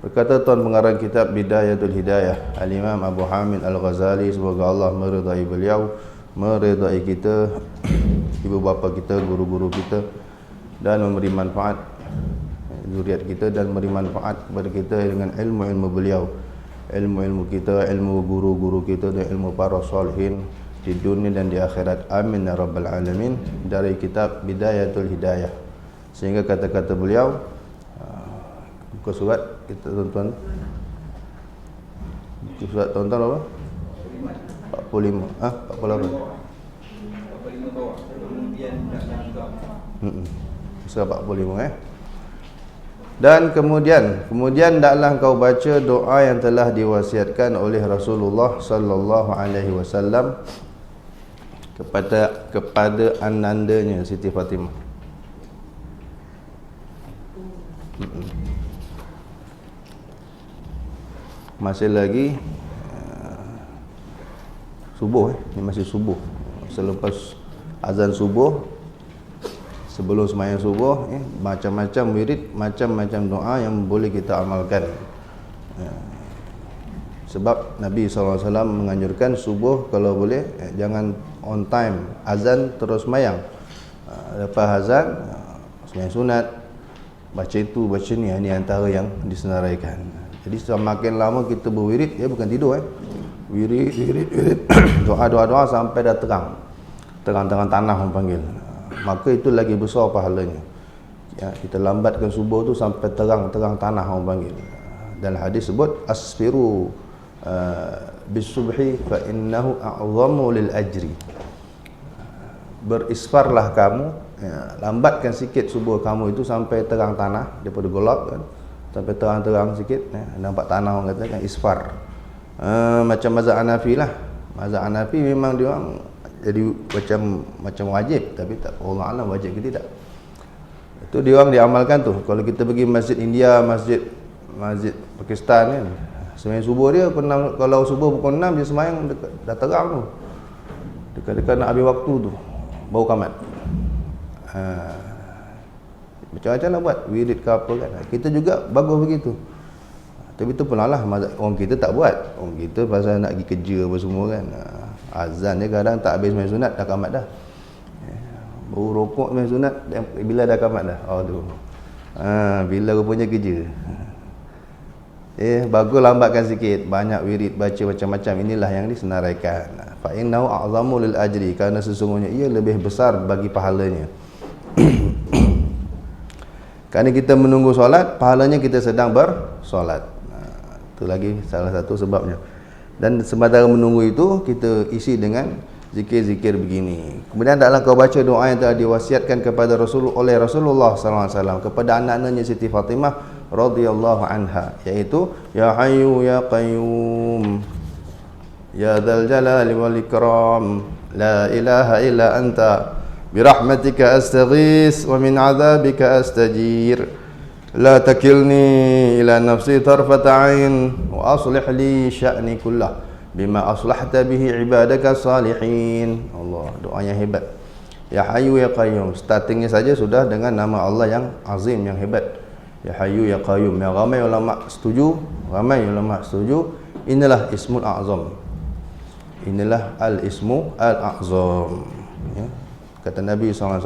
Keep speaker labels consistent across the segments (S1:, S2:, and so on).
S1: Berkata tuan pengarang kitab Bidayatul Hidayah, Al-Imam Abu Hamid Al-Ghazali, semoga Allah meridai beliau, meridai kita, ibu bapa kita, guru-guru kita, dan memberi manfaat zuriat kita, dan memberi manfaat kepada kita dengan ilmu-ilmu beliau, ilmu-ilmu kita, ilmu guru-guru kita, dan ilmu para salihin di dunia dan di akhirat. Amin ya rabbal alamin. Dari kitab Bidayatul Hidayah, sehingga kata-kata beliau, buka surat kita tuan-tuan, buka surat tuan-tuan apa? 45, 48.
S2: 45 bawah. Kemudian
S1: Surah 45 Dan kemudian hendaklah kau baca doa yang telah diwasiatkan oleh Rasulullah sallallahu alaihi wasallam kepada anandanya Siti Fatimah. Masih lagi subuh ini masih subuh. Selepas azan subuh, sebelum sembahyang subuh, macam-macam wirid, macam-macam doa yang boleh kita amalkan. Sebab Nabi SAW menganjurkan subuh kalau boleh jangan on time, azan terus sembahyang. Lepas azan sembahyang sunat, baca itu, baca ni, ini antara yang disenaraikan. Jadi semakin lama kita berwirid, bukan tidur wirid doa sampai dah terang tanah orang panggil, maka itu lagi besar pahalanya. Kita lambatkan subuh tu sampai terang tanah orang panggil. Dalam hadis sebut asfiru bisubhi fa innahu a'zamu lil ajri. Berisfarlah kamu, lambatkan sikit subuh kamu itu sampai terang tanah, daripada gelap kan, sampai terang sikit, nampak tanah, orang kata kan isfar. Macam mazhab Hanafi lah. Mazhab Hanafi memang dia orang jadi macam wajib, tapi tak, Allah alam wajib ke tidak. Itu dia orang diamalkan tu. Kalau kita pergi masjid India, masjid Pakistan kan, sembahyang subuh dia kalau subuh pukul 6 dia sembahyang dah terang tu. Dekat-dekat nak habis waktu tu baru qamat. Macam-macam lah buat wirid ke apa kan. Kita juga bagus begitu. Tapi itu pun lah orang kita tak buat. Orang kita pasal nak pergi kerja apa semua kan. Azan dia kadang tak habis main sunat dah qamat dah. Baru rokok main sunat bila dah qamat dah. Oh tu. Bila rupanya kerja. Bagus lambatkan sikit, banyak wirid, baca macam-macam. Inilah yang disenaraikan. Fa innahu a'zamu lil ajri, kerana sesungguhnya ia lebih besar bagi pahalanya. Kerana kita menunggu solat, pahalanya kita sedang bersolat. Itu lagi salah satu sebabnya. Dan sementara menunggu itu, kita isi dengan zikir-zikir begini. Kemudian hendaklah kau baca doa yang telah diwasiatkan kepada oleh Rasulullah SAW kepada anak-anaknya Siti Fatimah radhiyallahu anha, iaitu ya hayyu ya qayyum ya dzal jalali wal ikram la ilaha illa anta birahmatika astaghis wa min adzabika astajir la takilni ila nafsi tarfata ain wa aslih li sya'ni kullah bima aslahta bihi ibadaka salihin. Allah, doanya hebat. Ya Hayyu ya Qayyum, startingnya saja sudah dengan nama Allah yang azim, yang hebat. Ya Hayyu ya Qayyum. Yang ramai ulama setuju, inilah ismul a'zam. Inilah al-ismu al-a'zam. Kata Nabi SAW,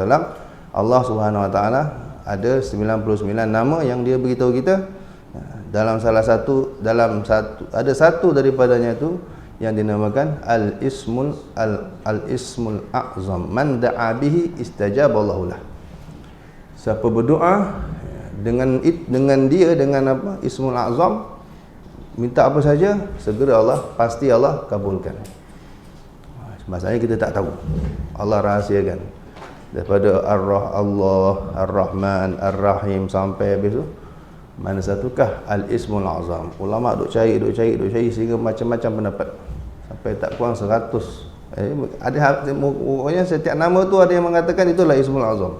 S1: Allah Subhanahu Wa Taala ada 99 nama yang dia beritahu kita. Ada satu daripadanya itu yang dinamakan al-ismul a'zam. Man da'a bihi istajaba Allahu lah. Siapa berdoa dengan apa? Ismul a'zam, minta apa saja, segera pasti Allah kabulkan. Masalahnya kita tak tahu. Allah rahsiakan. Daripada Allah, Ar-Rahman, Ar-Rahim sampai habis tu, mana satukah al-ismul a'zam? Ulama duk cari sehingga macam-macam pendapat. Sampai tak kurang 100. Pokoknya setiap nama tu ada yang mengatakan itulah ismul a'zam.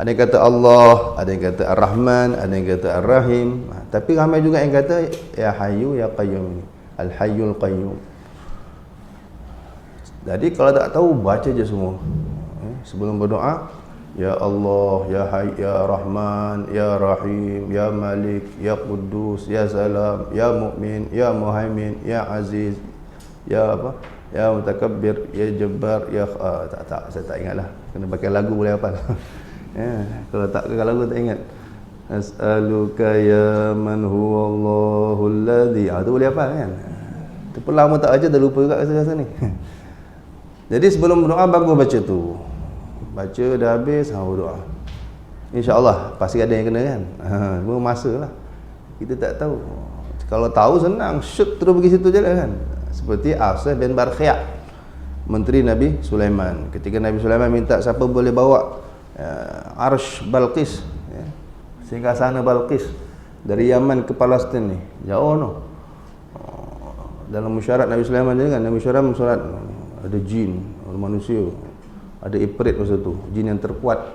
S1: Ada yang kata Allah, ada yang kata Ar-Rahman, ada yang kata Ar-Rahim. Tapi ramai juga yang kata ya Hayyu ya Qayyum, Al-Hayyul Qayyum. Jadi kalau tak tahu, baca je semua. Sebelum berdoa, Ya Allah, Ya Hayy, Ya Rahman, Ya Rahim, Ya Malik, Ya Quddus, Ya Salam, Ya Mu'min, Ya Muhaimin, Ya Aziz, Ya apa? Ya Mutakabbir, Ya Jabbar, Ya saya tak ingatlah. Kena pakai lagu boleh hafal. Ya, kalau tak pakai lagu tak ingat. As'aluka ya man huwallahu alladhi. Tu boleh hafal kan? Tu pun lama tak baca dah lupa juga rasa-rasa ni. Jadi sebelum berdoa bagus baca tu. Baca dah habis, berdoa. InsyaAllah pasti ada yang kena kan. Semua masa lah. Kita tak tahu. Kalau tahu senang, shoot terus pergi situ je lah kan. Seperti Asif bin Barkhiyah, menteri Nabi Sulaiman. Ketika Nabi Sulaiman minta siapa boleh bawa Arsh Balqis, singgasana Balqis dari Yaman ke Palestin ni, jauh no. Dalam musyarat Nabi Sulaiman je kan, Nabi Sulaiman musyarat ada jin, ada manusia, ada ifrit masa tu, jin yang terkuat,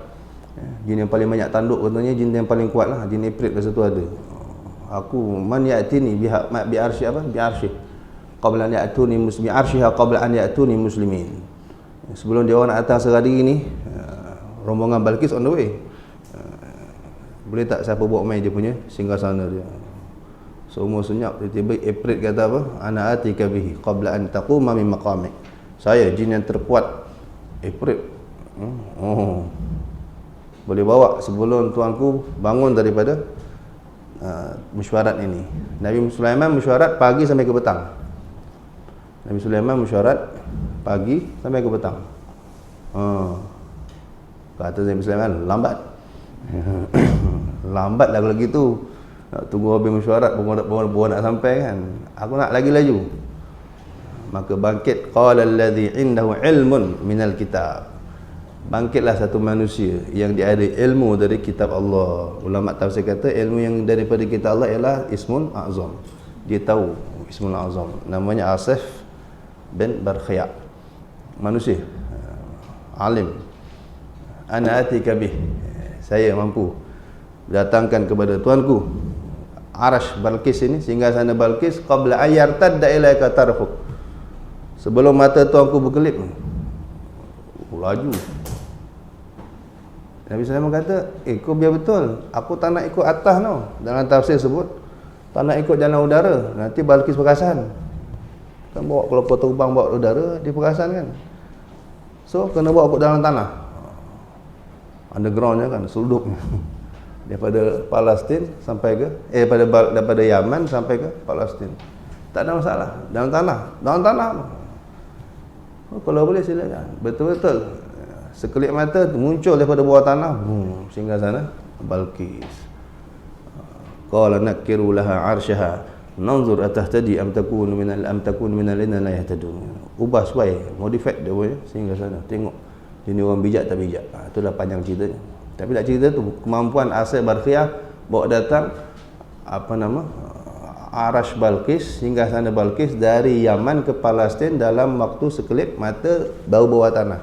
S1: jin yang paling banyak tanduk katanya, jin yang paling kuat lah, jin ifrit masa tu ada. Aku man ya'tini bi arsy apa? Bi arsy. Qabla an ya'tuni muslimin, arsyiha qabla an ya'tuni muslimin. Sebelum dia orang nak datang seradi ni, rombongan Balqis on the way. Boleh tak siapa bawa main dia punya singgasana dia? Semua senyap, tiba-tiba ifrit kata apa? Ana atika bihi qabla an taquma min maqamik. Saya jin yang terkuat, ifrit. Boleh bawa sebelum tuanku bangun daripada mesyuarat ini. Nabi Sulaiman mesyuarat pagi sampai ke petang. Nabi Sulaiman mesyuarat pagi sampai ke petang. Kata Nabi Sulaiman, lambat. Lambat lah kalau gitu. Nak tunggu habis mesyuarat baru nak sampai kan. Aku nak lagi laju. Maka bangkit qala allazi indahu ilmun minal kitab. Bangkitlah satu manusia yang dia ada ilmu dari kitab Allah. Ulama tafsir kata ilmu yang daripada kitab Allah ialah Ismul A'zam. Dia tahu Ismul A'zam. Namanya Asif bin Barkhiyah. Manusia alim. Ana atika bih. Saya mampu datangkan kepada tuanku Arsh Balqis ini, singgasana Balqis, qabla ayyartadda ilaika tarfuk. Sebelum mata tuanku berkelip. Laju. Nabi Sulaiman kata, kau biar betul, aku tak nak ikut atas no. Dalam tafsir sebut, tak nak ikut jalan udara, nanti Balqis perasan. Kan bawa, kalau kau terbang bawa udara, dia perasan kan. So, kena bawa aku dalam tanah. Undergroundnya kan, seluduk. Daripada Palestin sampai ke, daripada Yaman sampai ke Palestin. Tak ada masalah, dalam tanah. Kalau boleh silakan. Betul-betul sekelip mata muncul daripada bawah tanah, sehingga sana Balqis. Qala nakiru laha arsyaha nanzur atahtadi am takunu minal ladzina la yahtadun. Ubah suai, modify dia punya sehingga sana. Tengok dia ni orang bijak tak bijak. Itulah panjang ceritanya. Tapi tak cerita tu kemampuan Asif Barkhiyah bawa datang Arsh Balqis, hingga sana Balqis dari Yaman ke Palestin dalam waktu sekelip mata bau bawah tanah.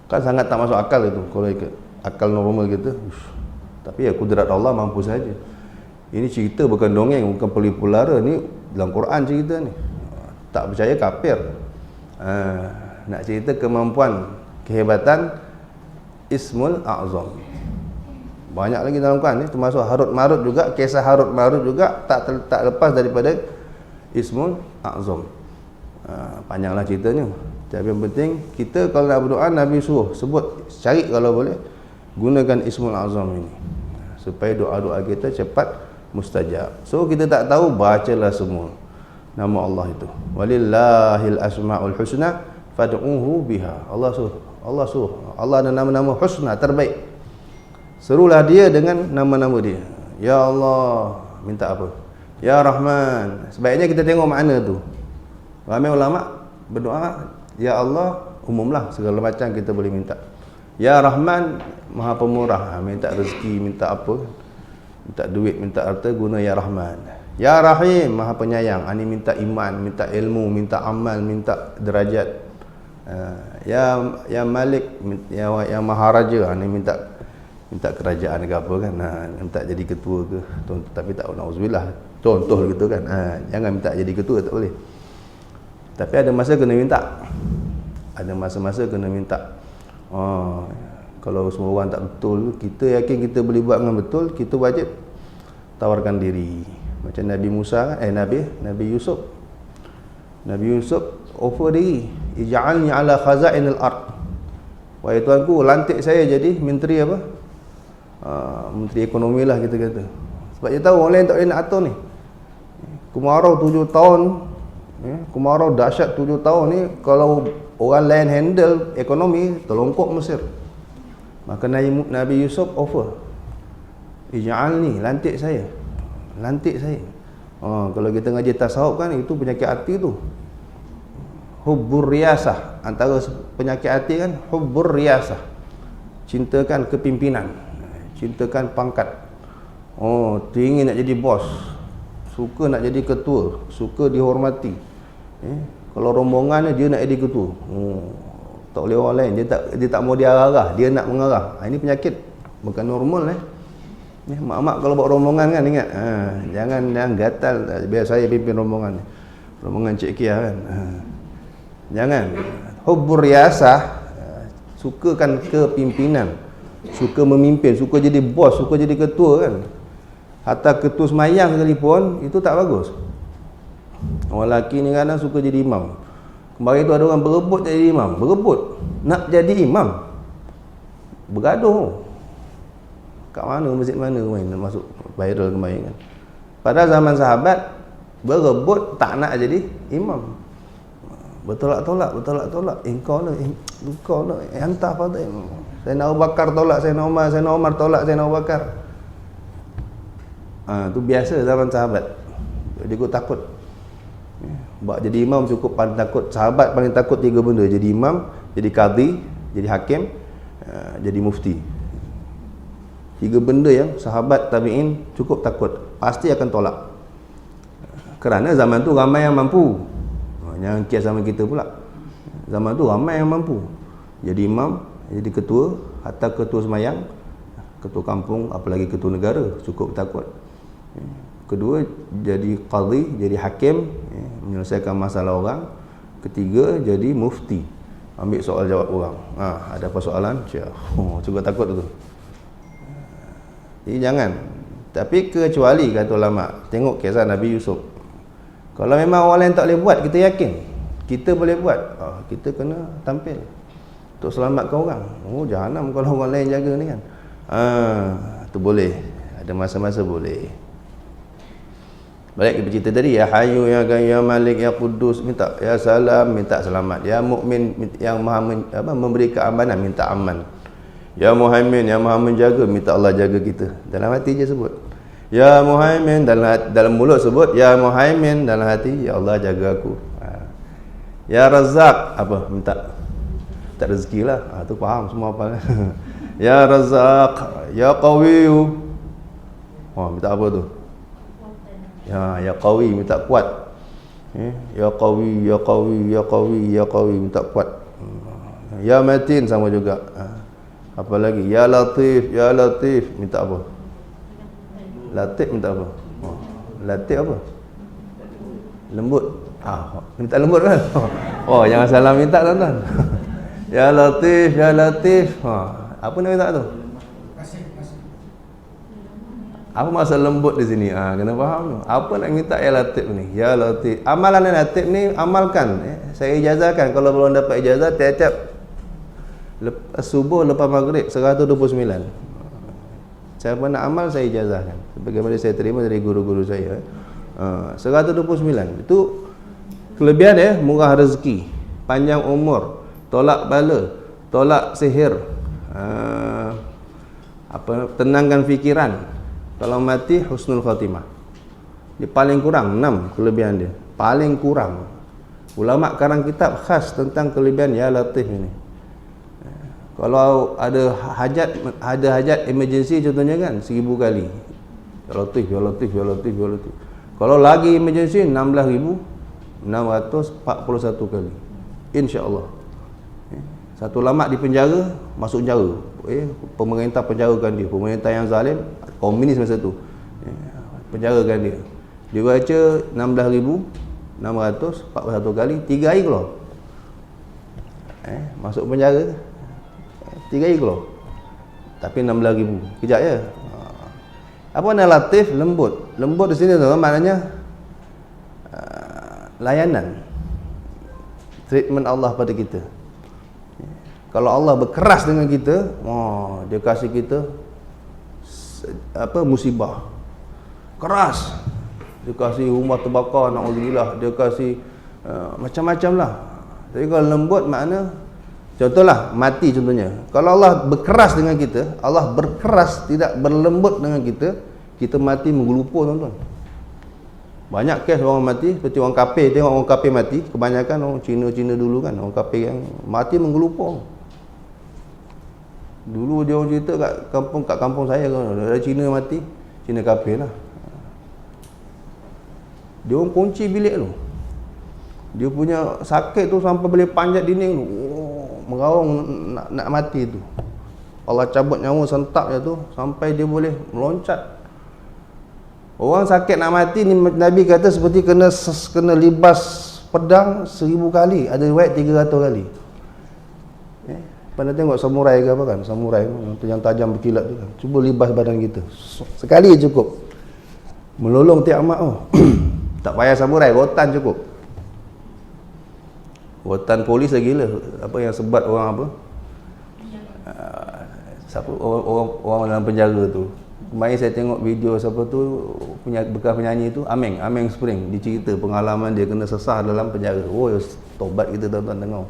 S1: Kan sangat tak masuk akal itu kalau ikut akal normal kita. Tapi ya kudrat Allah mampu saja. Ini cerita bukan dongeng, bukan pelipulara, ni dalam Quran cerita ni. Tak percaya kafir. Nak cerita kemampuan, kehebatan Ismul A'zam. Banyak lagi dalam Quran ni, termasuk Harut Marut juga, kisah Harut Marut juga tak lepas daripada Ismul A'zam. Panjanglah ceritanya. Tapi yang penting kita kalau nak berdoa, Nabi suruh sebut, cari kalau boleh gunakan Ismul A'zam ini supaya doa-doa kita cepat mustajab. So kita tak tahu, bacalah semua nama Allah itu. Walillahil asmaul husna fad'uhu biha. Allah suruh. Allah ada nama-nama husna terbaik. Serulah dia dengan nama-nama dia. Ya Allah, minta apa? Ya Rahman. Sebaiknya kita tengok makna tu. Ramai ulama berdoa, ya Allah, umumlah segala macam kita boleh minta. Ya Rahman, Maha Pemurah, minta rezeki, minta apa? Minta duit, minta harta, guna Ya Rahman. Ya Rahim, Maha Penyayang, ini minta iman, minta ilmu, minta amal, minta derajat. Ya Malik, ya Maharaja, ini minta kerajaan ke apa kan, minta jadi ketua ke, tapi tak, nauzubillah, contoh gitu kan. Jangan minta jadi ketua, tak boleh. Tapi ada masa kena minta, ada masa-masa kena minta. Kalau semua orang tak betul, kita yakin kita boleh buat dengan betul, kita wajib tawarkan diri. Macam Nabi Musa, Nabi Yusuf. Nabi Yusuf offer diri, ij'alni ala khazainil ard. Wahai tuanku, lantik saya jadi menteri apa? Menteri ekonomi lah kita kata. Sebab dia tahu orang lain tak boleh nak atur ni. Kemarau 7 tahun, kemarau dahsyat 7 tahun ni, kalau orang lain handle ekonomi, terlongkok Mesir. Maka Nabi Yusuf offer, ij'alni, lantik saya. Lantik saya. Kalau kita ngaji tasawuf kan, itu penyakit hati tu. Hubbur riyasah. Antara penyakit hati kan hubbur riyasah. Cintakan kepimpinan, cintakan pangkat. Teringin nak jadi bos, suka nak jadi ketua, suka dihormati. Kalau rombongan dia nak jadi ketua. Tak boleh orang lain, dia tak mau diarah, dia nak mengarah. Ini penyakit bukan normal mak-mak kalau buat rombongan kan, ingat jangan gatal. Biar saya pimpin rombongan Cik Kia kan. Jangan. Hubbur riyasah, sukakan kepimpinan, suka memimpin, suka jadi bos, suka jadi ketua kan. Hatta ketua semayang sekalipun itu tak bagus. Orang lelaki ni kadang suka jadi imam. Kemarin tu ada orang berebut jadi imam, berebut nak jadi imam, bergaduh. Kat mana, masjid mana main masuk viral kemarin kan. Pada zaman sahabat berebut tak nak jadi imam, bertolak-tolak. Engkau lah hantar pada Sayyidina Abu Bakar tolak Sayyidina Umar tolak Sayyidina Abu Bakar. Tu biasa zaman sahabat. Dia ikut takut. Buat jadi imam cukup paling takut. Sahabat paling takut 3 benda: jadi imam, jadi qadhi, jadi hakim, jadi mufti. 3 benda yang sahabat tabi'in cukup takut, pasti akan tolak. Kerana zaman tu ramai yang mampu. Jangan kias sama kita pula. Zaman tu ramai yang mampu. Jadi imam, jadi ketua, hatta ketua semayang, ketua kampung, apalagi ketua negara, cukup takut. Kedua, jadi qadhi, jadi hakim, menyelesaikan masalah orang. Ketiga, jadi mufti, ambil soal jawab orang. Ada apa soalan? Cukup takut tu. Jadi jangan. Tapi kecuali kata ulama, tengok kisah Nabi Yusuf. Kalau memang orang lain tak boleh buat, kita yakin kita boleh buat, kita kena tampil untuk selamatkan orang. Jahanam kalau orang lain jaga ni kan. Tu boleh. Ada masa-masa boleh. Balik ke cerita tadi, ya Hayyu ya Qayyum ya Malik ya Quddus, minta ya salam, minta selamat. Ya Mukmin yang maha memberi keamanan, minta aman. Ya Muhaimin yang maha menjaga, minta Allah jaga kita. Dalam hati je sebut ya Muhaimin, dalam mulut sebut ya Muhaimin, dalam hati ya Allah jaga aku. Ya Razzaq, apa minta rezeki lah. Tu faham semua apa. Ya Razzaq, ya Qawiyyu, minta apa tu? Ya Qawi, minta kuat. Ya Qawi, ya Qawi, ya Qawi, ya Qawi, minta kuat. Ya Matin sama juga. Apa lagi? Ya Latif, ya Latif, minta apa? Latif minta apa? Latif apa? Lembut. Minta lembut kan? Jangan salah minta tuan-tuan. Ya Latif, ya Latif. Apa nak minta tu? Apa maksud lembut di sini? Kena faham tu. Apa nak minta ya Latif ni? Ya Latif. Amalan Latif ni amalkan. Saya ijazahkan. Kalau belum dapat ijazah, tiap-tiap subuh lepas maghrib 129. Siapa nak amal saya ijazahkan. Sebagaimana saya terima dari guru-guru saya. 129. Itu kelebihan murah rezeki, panjang umur, tolak bala, tolak sihir, tenangkan fikiran. Kalau mati husnul khatimah. Dia paling kurang 6 kelebihan dia. Paling kurang. Ulama karang kitab khas tentang kelebihan ya Latif ini. Kalau ada hajat emergency contohnya kan 1000 kali. Ya Latif, ya Latif, ya Latif, ya Latif. Kalau lagi emergency 16,641 kali. Insya-Allah. Satu ulama di penjara, masuk penjara. Pemerintah penjarakan dia. Pemerintah yang zalim, komunis masa tu. Penjarakan dia. Dia baca 16,641 kali, 3 hari keluar. Masuk penjara 3 hari keluar. Tapi 16,000. Kejap je. Apa makna latif? Lembut. Lembut di sini tu maknanya layanan. Treatment Allah pada kita. Kalau Allah berkeras dengan kita, dia kasih kita musibah. Keras. Dia kasih rumah terbakar, na'udzubillah. Dia kasih macam-macam lah. Tapi kalau lembut makna, contohlah mati contohnya. Kalau Allah berkeras dengan kita, Allah berkeras tidak berlembut dengan kita, kita mati menggelupur tuan-tuan. Banyak kes orang mati seperti orang kafir. Tengok orang kafir mati, kebanyakan orang Cina-Cina dulu kan, orang kafir yang mati menggelupur. Dulu dia orang cerita kat kampung saya kan, ada Cina mati, Cina kafir lah. Dia orang kunci bilik tu. Dia punya sakit tu sampai boleh panjat dinding tu. Meraung nak mati tu. Allah cabut nyawa sentak dia tu sampai dia boleh meloncat. Orang sakit nak mati ni Nabi kata seperti kena libas pedang 1000 kali, ada riwayat 300 kali. Pernah tengok samurai ke apa kan? Samurai tu yang tajam berkilat tu kan. Cuba libas badan kita. Sekali cukup. Melolong tiap mak tu. Tak payah samurai, rotan cukup. Rotan polis lagi lah. Apa yang sebat orang apa? Siapa orang dalam penjara tu. Kemarin saya tengok video siapa tu bekas penyanyi tu, Ameng Spring, dia cerita pengalaman dia kena sesah dalam penjara. Tobat kita tuan-tuan tengok.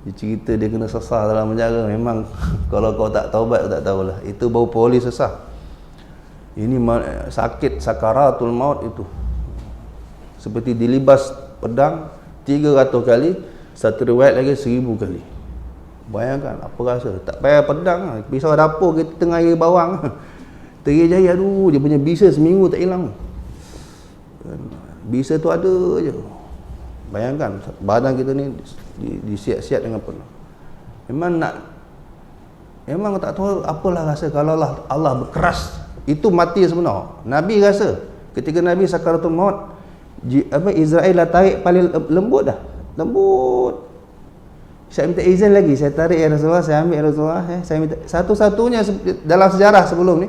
S1: Dia cerita dia kena sesah dalam penjara. Memang kalau kau tak taubat tak tahulah. Itu bau polis sesah. Ini sakit sakaratul maut itu. Seperti dilibas pedang 300 kali, satu riwayat lagi 1000 kali. Bayangkan apa rasa. Tak payah pedang, pisau dapur kita tengah air bawang. Terijaya aduh, dia punya bisa seminggu tak hilang. Bisa tu ada je. Bayangkan badan kita ni disiap-siap dengan penuh. Memang tak tahu apalah rasa kalau Allah berkeras. Itu mati sebenar. Nabi rasa ketika Nabi sakaratul maut, Israel dah tarik paling lembut dah. Lembut. Saya minta izin lagi, saya tarik ya Rasulullah, saya ambil ya Rasulullah, saya minta satu-satunya dalam sejarah sebelum ni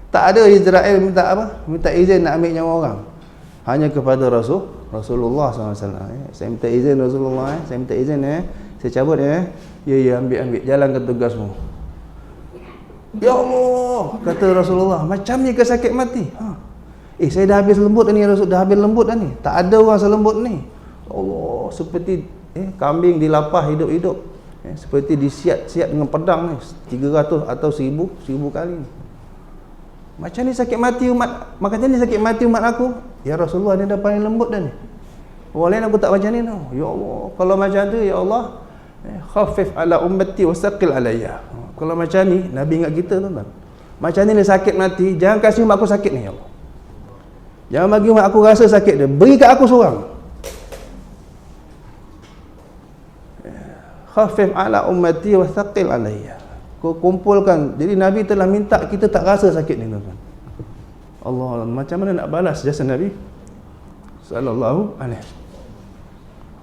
S1: tak ada Israel minta izin nak ambil nyawa orang. Hanya kepada Rasulullah SAW. Saya minta izin Rasulullah, saya minta izin saya cabut ya, ambil jalan ke tugasmu. Ya Allah, kata Rasulullah, macam ni ke sakit mati? Saya dah habis lembut ni Rasul, dah habis lembut dah ni. Tak ada orang selembut ni. Allah, seperti kambing dilapah hidup-hidup, seperti disiat-siat dengan pedang ni 300 atau 1000 kali. Macam ni sakit mati umat, macam ni sakit mati umat aku. Ya Rasulullah, ni dah paling lembut dah ni. Orang lain aku tak macam ni tau. Ya Allah, kalau macam tu ya Allah, khafif ala ummati wasaqil alayya. Kalau macam ni Nabi ingat kita tuan-tuan. Macam ni dia sakit mati, jangan kasih umat aku sakit ni ya Allah. Jangan bagi umat aku rasa sakit dia, beri kat aku seorang. Khafif ala ummati wa thaqil alayya. Kau kumpulkan. Jadi Nabi telah minta kita tak rasa sakit ni tuan-tuan. Allah, macam mana nak balas jasa Nabi sallallahu alaihi wasallam.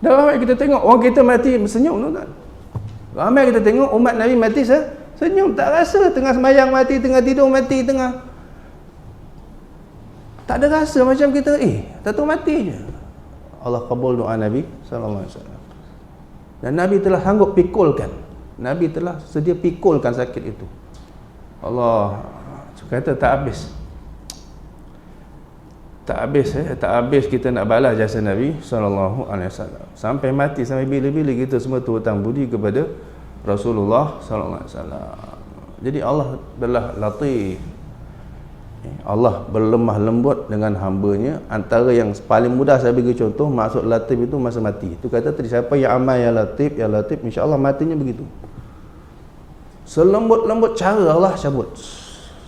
S1: Dan ramai kita tengok orang kita mati senyum tuan-tuan. Ramai kita tengok umat Nabi mati senyum, tak rasa. Tengah sembahyang mati, tengah tidur mati, tak ada rasa macam kita tak tahu mati je. Allah kabul doa Nabi sallallahu alaihi wasallam. Dan Nabi telah sanggup pikulkan. Nabi telah sedia pikulkan sakit itu. Allah kata tak habis. Tak habis kita nak balas jasa Nabi sallallahu alaihi wasallam. Sampai mati, sampai bila-bila kita semua tu hutang budi kepada Rasulullah sallallahu alaihi wasallam. Jadi Allah adalah Latif. Allah berlemah lembut dengan hamba-Nya. Antara yang paling mudah saya bagi contoh, maksud Latif itu masa mati. Itu kata tadi, siapa yang amal ya Latif, insya-Allah matinya begitu. Selembut-lembut cara Allah cabut.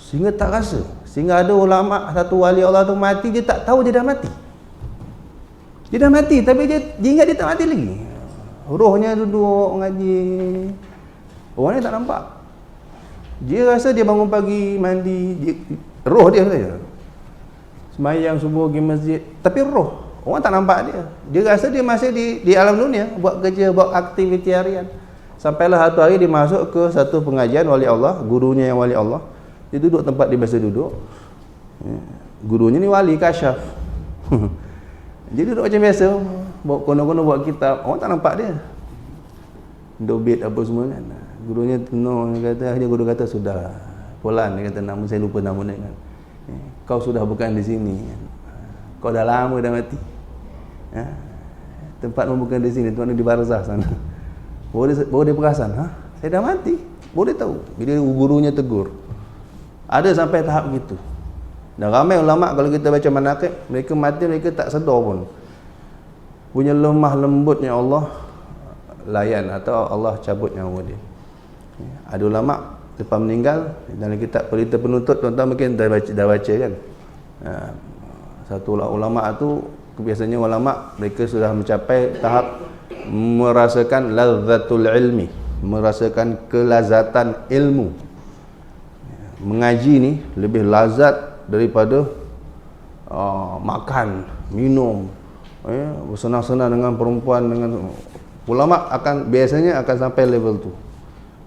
S1: Sehingga tak rasa. Sehingga ada ulama, satu wali Allah tu mati, dia tak tahu dia dah mati. Dia dah mati, tapi dia ingat dia tak mati lagi. Rohnya duduk ngaji. Orang ni tak nampak. Dia rasa dia bangun pagi, mandi, roh dia saja. Semayang subuh pergi masjid, tapi roh orang tak nampak dia. Dia rasa dia masih di alam dunia, buat kerja, buat aktiviti harian. Sampailah satu hari dia masuk ke satu pengajian wali Allah, gurunya yang wali Allah. Dia duduk tempat dia biasa duduk. Gurunya ni wali kasyaf. Dia duduk macam biasa, bawa kono-kono buat kitab. Orang tak nampak dia. Dobit apa semua kan. Gurunya tenung, dia guru kata sudah. Fulan, dia kata nama saya lupa nama dia kan. Kau sudah bukan di sini. Kau dah lama dah mati. Tempatmu bukan di sini, tempatmu di barzah sana. Baru dia perasan, saya dah mati. Baru dia tahu. Bila gurunya tegur. Ada sampai tahap gitu. Dan ramai ulama kalau kita baca manaqib, mereka mati mereka tak sedar pun. Punya lemah lembutnya Allah layan atau Allah cabut nyawa dia. Ada ulama lepas meninggal dalam kitab Pelita Penuntut, tuan-tuan mungkin dah baca kan. Satu ulama tu biasanya ulama mereka sudah mencapai tahap merasakan lazzatul ilmi, merasakan kelazatan ilmu. Mengaji ni lebih lazat daripada makan, minum, bersenang-senang dengan perempuan, dengan ulama akan biasanya akan sampai level tu.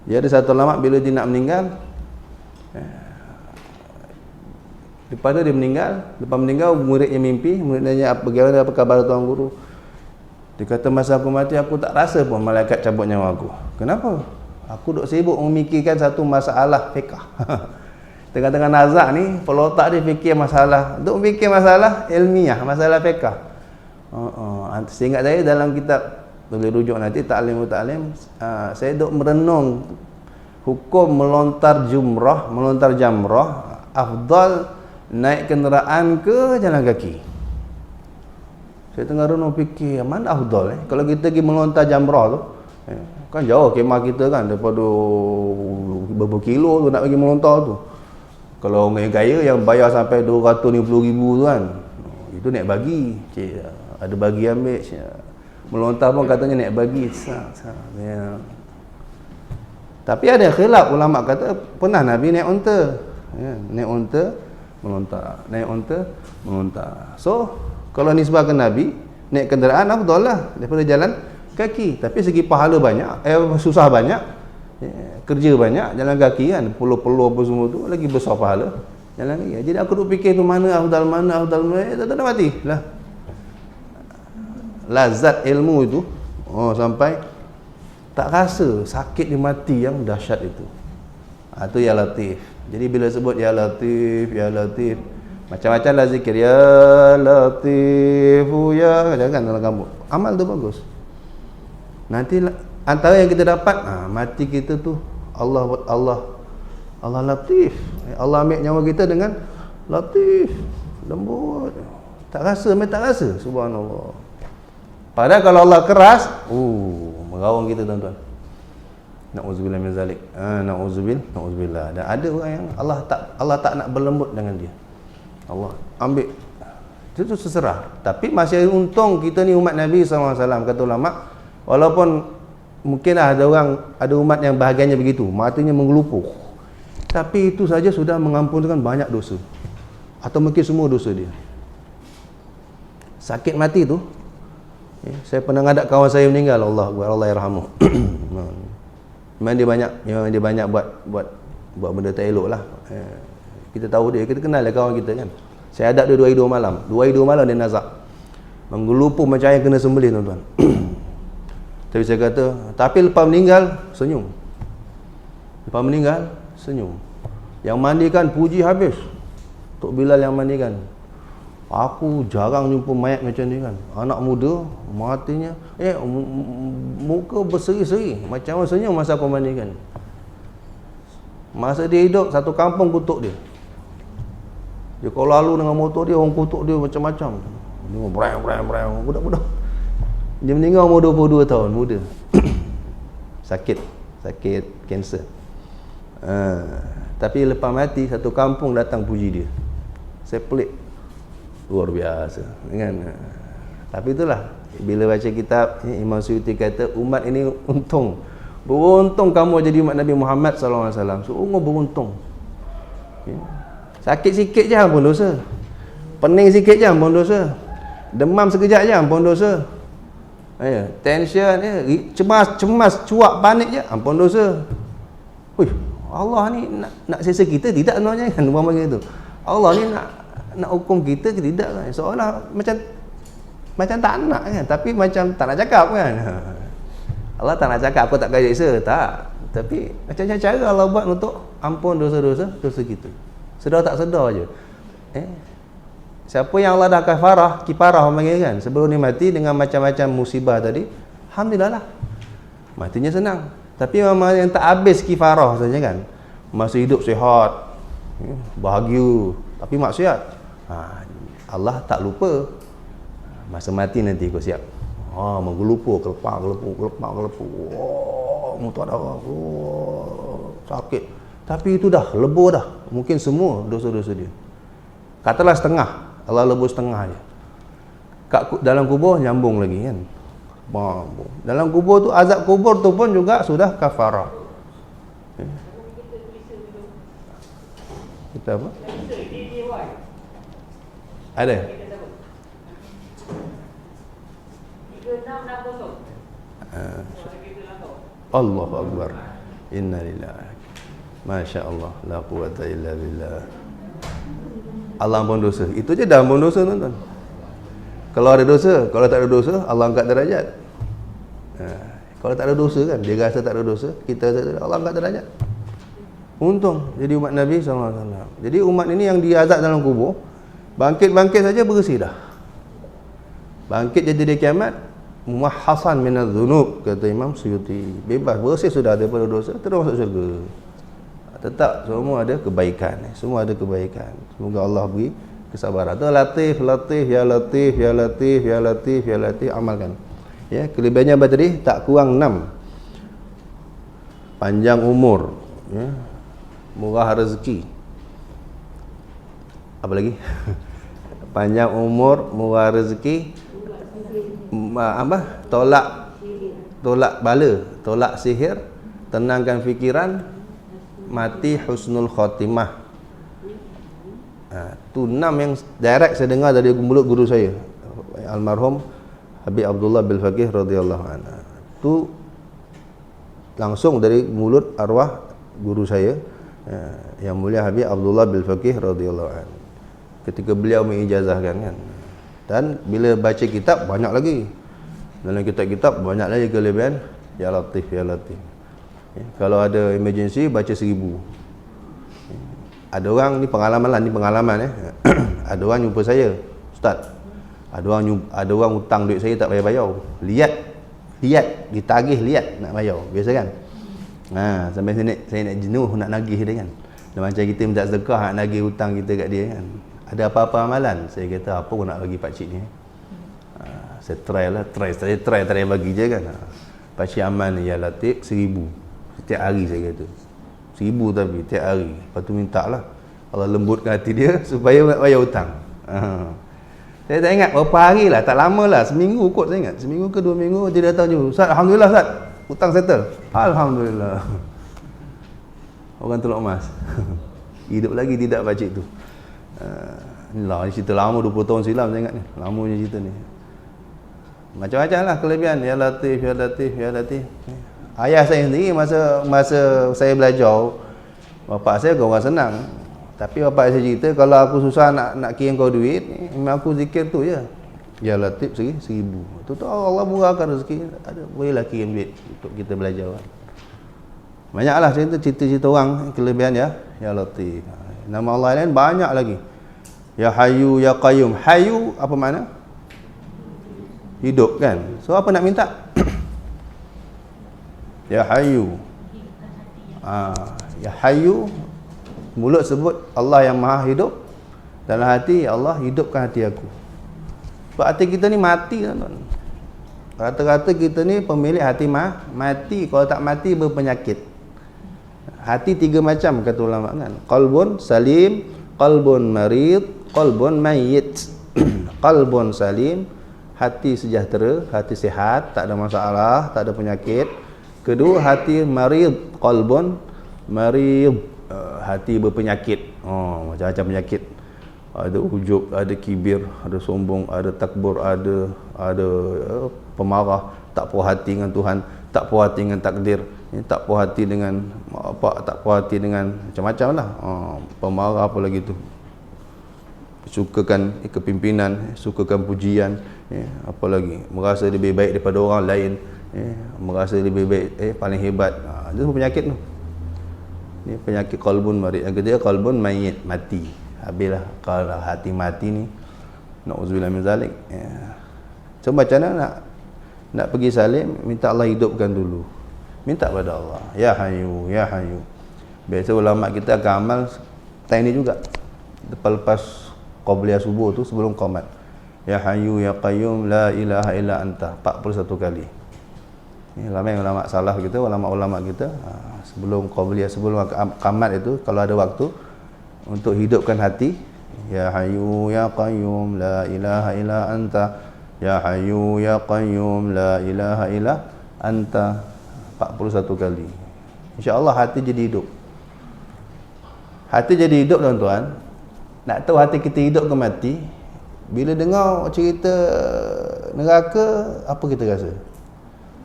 S1: Dia ada satu ulama bila dia nak meninggal, daripada dia meninggal, lepas meninggal muridnya mimpi, muridnya bagaimana apa khabar tuan guru? Dia kata masa aku mati aku tak rasa pun malaikat cabut nyawa aku. Kenapa? Aku duk sibuk memikirkan satu masalah fiqh. Tengah-tengah nazak ni, kepala otak dia fikir masalah, duk fikir masalah ilmiah, masalah fiqh. Seingat saya dalam kitab, boleh rujuk nanti Ta'lim wa Ta'lim, saya duk merenung hukum melontar jamrah afdal naik kenderaan ke jalan kaki. Saya tengah renung fikir mana afdal kalau kita pergi melontar jamrah tu, kan jauh kemah kita kan, daripada beberapa kilo tu nak pergi melontar tu. Kalau orang gaya yang bayar sampai 250,000 tu kan, itu naik bagi. Ada bagi ambil. Melontar pun katanya naik bagi. Tapi ada khilaf, ulama kata pernah Nabi naik unta. Naik unta, melontar. Naik unta, melontar. So, kalau nisbah ke Nabi, naik kenderaan afdal lah daripada jalan kaki. Tapi segi pahala banyak, susah banyak. Kerja banyak, jalan kaki kan, pulau-pulau apa semua tu lagi besar pahala jalan kaki. Jadi aku duk fikir tu mana afdal, tak mati lah. Lazat ilmu itu sampai tak rasa sakit di mati yang dahsyat itu. Itu ya Latif. Jadi bila sebut ya Latif, ya Latif, macam-macam lah zikir ya Latif ya, jangan dalam kamu. Amal tu bagus. Nanti antara yang kita dapat, mati kita tu Allah Latif. Allah ambil nyawa kita dengan Latif, lembut. Tak rasa, tak rasa. Subhanallah. Padahal kalau Allah keras, merawang kita tuan-tuan. Na'udzubillah min zalik. Na'udzubillah. Dan ada orang yang Allah tak nak berlembut dengan dia. Allah ambil. Itu terserah. Tapi masih untung kita ni umat Nabi SAW, kata ulama, walaupun mungkinlah ada umat yang bahagiannya begitu, matinya menggelupur, tapi itu saja sudah mengampunkan banyak dosa, atau mungkin semua dosa dia. Sakit mati tu, saya pernah ngadap kawan saya meninggal, Allah yarhamu. Memang dia banyak buat benda tak elok lah. Kita tahu dia, kita kenal lah kawan kita kan. Saya hadap dia 2 hari 2 malam. 2 hari 2 malam dia nazak, menggelupur macam yang kena sembelih tuan-tuan. Tapi saya kata, tapi lepas meninggal senyum. Lepas meninggal senyum. Yang mandikan puji habis. Tok Bilal yang mandikan. Aku jarang jumpa mayat macam ni kan. Anak muda matinya muka berseri-seri macam orang senyum masa aku mandikan. Masa dia hidup, satu kampung kutuk dia. Dia kalau lalu dengan motor dia, orang kutuk dia macam-macam. Dia berang budak-budak. Dia meninggal umur 22 tahun, muda. sakit kanser. Tapi lepas mati satu kampung datang puji dia. Saya pelik. Luar biasa kan. Tapi itulah, bila baca kitab Imam Suyuti kata umat ini untung. Beruntung kamu jadi umat Nabi Muhammad SAW. Sungguh beruntung. Sakit sikit je pun dosa. Pening sikit je pun dosa. Demam sekejap je pun dosa. Tension dia, cemas, cuak, panik je, ampun dosa. Ui, Allah ni nak siksa kita tidak sebenarnya kan, umpama gitu. Allah ni nak hukum kita ke tidak kan? Seolah macam tak nak kan, tapi macam tak nak cakap kan. Allah tak nak cakap aku tak akan siksa, tak. Tapi macam cara Allah buat untuk ampun dosa-dosa kita. Sedar tak sedar je. Siapa yang Allah dah kifarah orang panggil kan, sebelum ni mati dengan macam-macam musibah tadi, alhamdulillah lah. Matinya senang. Tapi memang yang tak habis kifarah saja kan. Masa hidup sihat, bahagia, tapi maksiat. Allah tak lupa. Masa mati nanti kau siap. Menggelupur, kelepar. Muntah darah. Sakit. Tapi itu dah lebur dah. Mungkin semua dosa-dosa dia. Katalah setengah, Allah lebur setengah je. Dalam kubur nyambung lagi kan. Dalam kubur tu, azab kubur tu pun juga sudah kafarah. Kita apa? Ada? Allahu Akbar. Innalillahi. Masya Allah. La quwata illa billah. Allah ampun dosa. Itu je dah ampun dosa, tuan-tuan. Kalau ada dosa, kalau tak ada dosa, Allah angkat derajat. Kalau tak ada dosa kan, dia rasa tak ada dosa, kita rasa Allah angkat derajat. Untung jadi umat Nabi SAW. Jadi umat ini yang diazab dalam kubur, bangkit saja bersih dah. Bangkit jadi di kiamat, muhassan minadz dzunub, kata Imam Suyuti. Bebas, bersih sudah daripada dosa, terus masuk syurga. Tetap semua ada kebaikan. Semua ada kebaikan. Semoga Allah beri kesabaran. Tu Latif, ya Latif, ya Latif, ya Latif, ya Latif, amalkan. Ya, kelebihannya apa tadi? Tak kurang 6. Panjang umur, ya. Murah rezeki. Apa lagi? Panjang umur, murah rezeki. Tolak bala, tolak sihir, tenangkan fikiran, mati husnul khotimah. Tu 6 yang direct saya dengar dari mulut guru saya, almarhum Habib Abdullah bin Faqih radhiyallahu anhu. Tu langsung dari mulut arwah guru saya, yang mulia Habib Abdullah bin Faqih radhiyallahu anhu, ketika beliau mengijazahkan kan. Dan bila baca kitab banyak lagi. Dalam kitab-kitab banyak lagi kelebihan. Ya Latif, ya Latif. Kalau ada emergency baca 1000. Ada orang ni pengalaman ada orang jumpa saya, Ustaz. Ada orang hutang duit saya tak bayar-bayar. Lihat ditagih nak bayar. Biasa kan? Sampai saya nak jenuh nak nagih dia kan. Dan macam kita minta sedekah nak nagih hutang kita kat dia kan. Ada apa-apa amalan? Saya kata apa pun nak bagi pak cik ni. Saya try bagi je kan. Pak cik amal ni ya Latif 1000 setiap hari, saya kata 1000 tapi setiap hari. Lepas tu minta lah Allah lembutkan hati dia supaya nak bayar hutang. Saya tak ingat berapa hari lah, tak lama lah, seminggu kot saya ingat. Seminggu ke 2 minggu dia datang je, Ustaz, Alhamdulillah Ustaz, hutang settle. Alhamdulillah. Orang teluk emas. Hidup lagi tidak pak cik tu. Inilah cerita lama 20 tahun silam saya ingat ni. Lamanya cerita ni. Macam-macam lah kelebihan. Ya Latif, ya Latif, ya Latif. Ayah saya sendiri masa saya belajar, bapak saya orang senang. Tapi bapak saya cerita kalau aku susah nak kirim kau duit, memang aku zikir tu je. Ya Latif 1000. Tu Allah murahkan rezeki, ada bolehlah kirim duit untuk kita belajar. Banyaklah cerita-cerita orang kelebihan ya Latif. Nama Allah lain banyak lagi. Ya Hayyu, ya Qayyum. Hayyu apa makna? Hidup kan. So apa nak minta? Ya Hayyu. Ya Hayyu, mulut sebut Allah yang Maha Hidup, dalam hati ya Allah hidupkan hati aku. Sebab hati kita ni mati tuan-tuan. Rata-rata kita ni pemilik hati mati. Kalau tak mati berpenyakit. Hati 3 macam kata ulama kan. Qalbun salim, qalbun marid, qalbun mayyit. Qalbun salim, hati sejahtera, hati sihat, tak ada masalah, tak ada penyakit. Kedua, hati marid, qalbun marid, hati berpenyakit. Macam-macam penyakit. ada ujub, ada kibir, ada sombong, ada takbur, ada pemarah, tak puas hati dengan Tuhan, tak puas hati dengan takdir, tak puas hati dengan apa, tak puas hati dengan macam-macam lah. Pemarah apa lagi tu, sukakan kepimpinan, sukakan pujian, apa lagi, merasa lebih baik daripada orang lain, merasa lebih baik, paling hebat. Itu semua penyakit tu. Ni penyakit qalbun marid. Yang ketiga qalbun mayit, mati. Habislah kalau hati mati ni, na'udzubillah min zalik. So macam mana nak pergi salib, minta Allah hidupkan dulu. Minta pada Allah, ya Hayyu, ya Hayyu. Biasa ulama kita akan amal time ni juga. Lepas qabliyah subuh tu, sebelum qamat. Ya Hayyu ya Qayyum la ilaha illa anta, 41 kali. Ni ramai ulama salah kita, ulama-ulama kita, sebelum qabliyah, sebelum qamat itu kalau ada waktu untuk hidupkan hati, ya Hayyu ya Qayyum la ilaha illa anta, ya Hayyu ya Qayyum la ilaha illa anta, 41 kali. InsyaAllah hati jadi hidup. Hati jadi hidup tuan-tuan. Nak tahu hati kita hidup ke mati, bila dengar cerita neraka, apa kita rasa?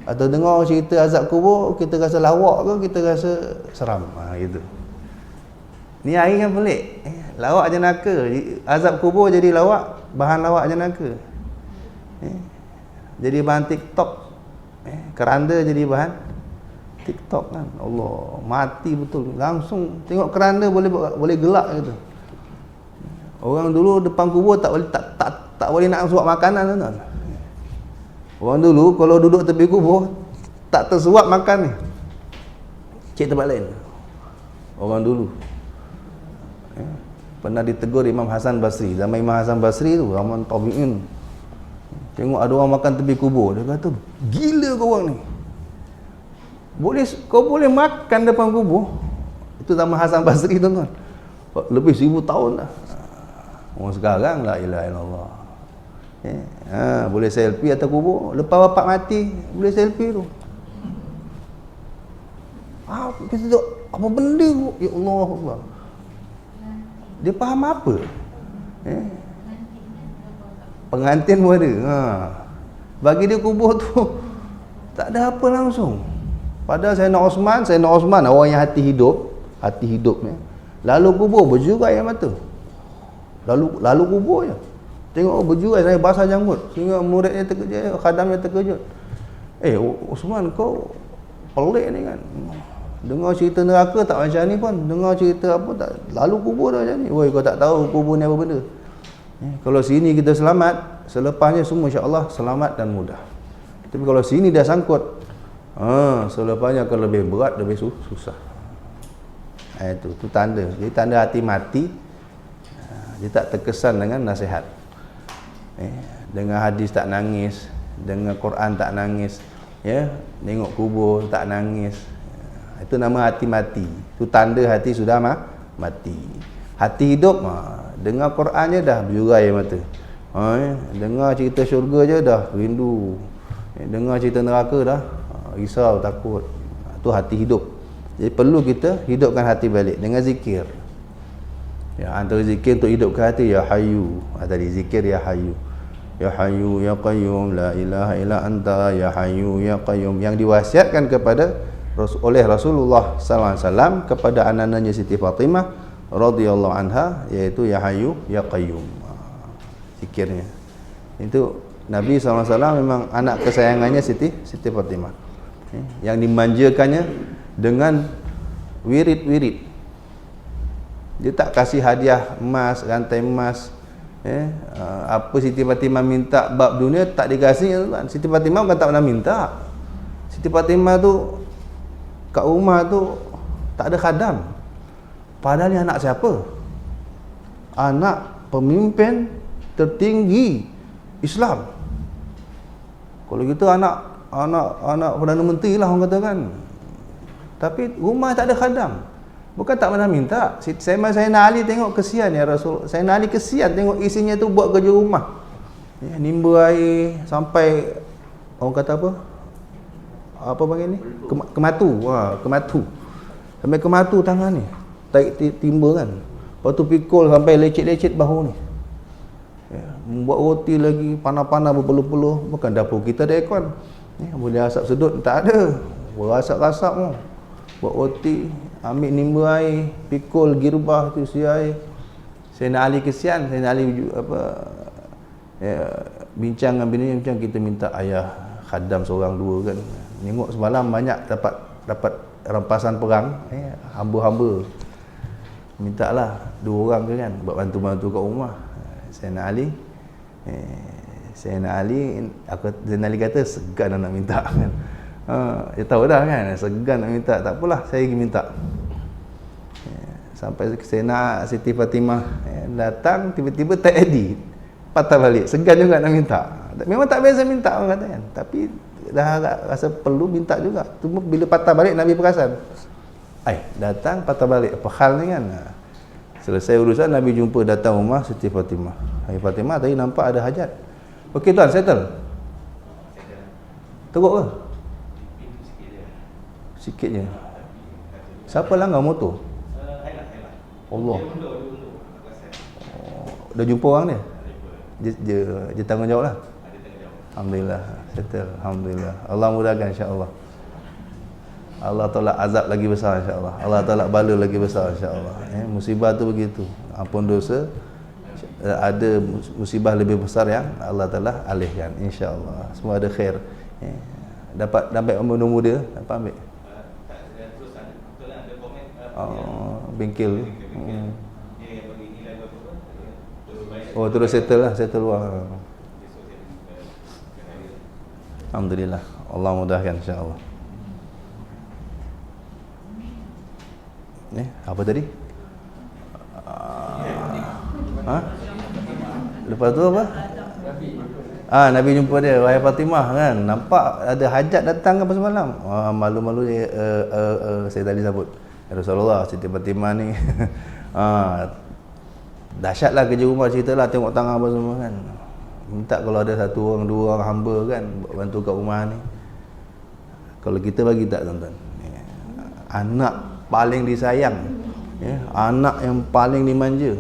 S1: Atau dengar cerita azab kubur, kita rasa lawak ke, kita rasa seram? Gitu. Ni hari kan pelik. Lawak je neraka, azab kubur jadi lawak, bahan lawak je neraka. Jadi bahan TikTok. Keranda jadi bahan TikTok kan. Allah, mati betul. Langsung tengok keranda boleh gelak gitu. Orang dulu depan kubur tak boleh nak suap makanan tuan. Orang dulu kalau duduk tepi kubur tak tersuap makan ni. Cek tempat lain. Orang dulu. Pernah ditegur Imam Hasan Basri. Zaman Imam Hasan Basri tu, zaman tabi'in. Tengok ada orang makan tepi kubur, dia kata, gila kau orang ni. Kau boleh makan depan kubur. Itu zaman Hasan Basri tuan-tuan. Lebih 1000 tahun dah. Orang sekarang la ilaha illallah. Boleh selfie atas kubur, lepas bapak mati boleh selfie tu. Kita tengok apa benda tu? Ya Allah Allah. Dia faham apa? Pengantin pun ada. Bagi dia kubur tu tak ada apa langsung. Padahal Sayyidina Osman orang yang hati hidupnya. Lalu kubur berjurai air mata. Lalu kubur je. Tengok berjurai saya basah janggut. Sehingga muridnya terkejut, khadamnya terkejut. Osman kau pelik ni kan. Dengar cerita neraka tak macam ni pun. Dengar cerita apa tak. Lalu kubur dah macam ni. Woi, kau tak tahu kubur ni apa benda. Kalau sini kita selamat, selepasnya semua insya-Allah selamat dan mudah. Tapi kalau sini dah sangkut, selepasnya akan lebih berat, lebih susah. Itu tanda. Jadi tanda hati mati, dia tak terkesan dengan nasihat. Dengan hadis tak nangis, dengan Quran tak nangis, tengok kubur tak nangis. Itu nama hati mati. Itu tanda hati sudah mati. Hati hidup, dengar Quran je dah berjurai mata. Dengar cerita syurga je dah rindu. Dengar cerita neraka dah risau, takut. Itu hati hidup. Jadi perlu kita hidupkan hati balik dengan zikir. Antara zikir untuk hidupkan hati, ya Hayyu. Tadi zikir ya Hayyu. Ya Hayyu ya Qayyum la ilaha illa anta, ya Hayyu ya Qayyum, yang diwasiatkan oleh Rasulullah sallallahu alaihi wasallam kepada anak-anaknya Siti Fatimah radhiyallahu anha, iaitu ya Hayyu ya Qayyum. Zikirnya itu Nabi SAW memang anak kesayangannya Siti Fatimah, yang dimanjakannya dengan wirid-wirid. Dia tak kasih hadiah emas, rantai emas. Apa Siti Fatimah minta bab dunia tak dikasih tuan. Siti Fatimah bukan tak pernah minta. Siti Fatimah tu kat rumah tu tak ada khadam. Padahal ni anak siapa? Anak pemimpin tertinggi Islam. Kalau gitu anak Perdana Menteri lah orang katakan. Tapi rumah tak ada khadam. Bukan tak pernah minta. Sayyidina Ali tengok kesian ya Rasul. Sayyidina Ali kesian tengok isinya tu buat kerja rumah. Nimba air sampai orang kata apa panggil ni? Kematu. Kematu. Sampai kematu tangan ni. Tarik timba kan. Lepas tu pikul sampai lecet-lecet bahu ni. Buat roti lagi panas-panas berpeluh-peluh. Bukan dapur kita ada aircon. Boleh asap sedut, tak ada. Berasap-rasap tu. Buat roti, ambil nimba air, pikul girbah tu isi air. Sayyidina Ali kesian, Sayyidina Ali bincang dengan bini macam kita minta ayah khadam seorang dua kan. Tengok semalam banyak dapat rampasan perang, hamba-hamba. Mintalah dua orang ke kan buat bantu-bantu kat rumah. Sayyidina Ali kata segan nak minta kan. Dia tahu dah kan, segan nak minta, tak apalah saya pergi minta. Sampai Sayyidina Siti Fatimah datang, tiba-tiba tak edit, patah balik, segan juga nak minta. Memang tak biasa minta orang kata kan, tapi dah rasa perlu minta juga. Cuma bila patah balik Nabi perasan, datang patah balik, apa hal ni kan. Selesai urusan, Nabi jumpa datang rumah Siti Fatimah. Hai Fatimah, tadi nampak ada hajat. Okey tuan, settle. Teruk ke? Sikit je. Siapa langgar motor? Allah. Dah jumpa orang dia? Dia tanggungjawab lah. Alhamdulillah, settle. Alhamdulillah. Allah mudahkan insya-Allah. Allah tolak azab lagi besar insya-Allah. Allah tolak bala lagi besar insya-Allah. Musibah tu begitu. Ampun dosa, ada musibah lebih besar yang Allah Taala alihkan insya-Allah. Semua ada khair. Dapat nombor dia, dapat ambil. Bengkel. Oh, terus settle luar. Alhamdulillah. Allah mudahkan insya-Allah. Apa tadi? Lepas tu apa? Nabi jumpa dia, wahai Fatimah kan, nampak ada hajat datang apa semalam? Malu-malu saya tadi sebut. Ya Rasulullah, Siti Fatimah ni dahsyatlah kerja rumah, ceritalah, tengok tangan apa semua kan. Minta kalau ada satu orang, dua orang hamba kan bantu kat rumah ni. Kalau kita bagi tak tuan-tuan? Anak paling disayang, anak yang paling dimanja.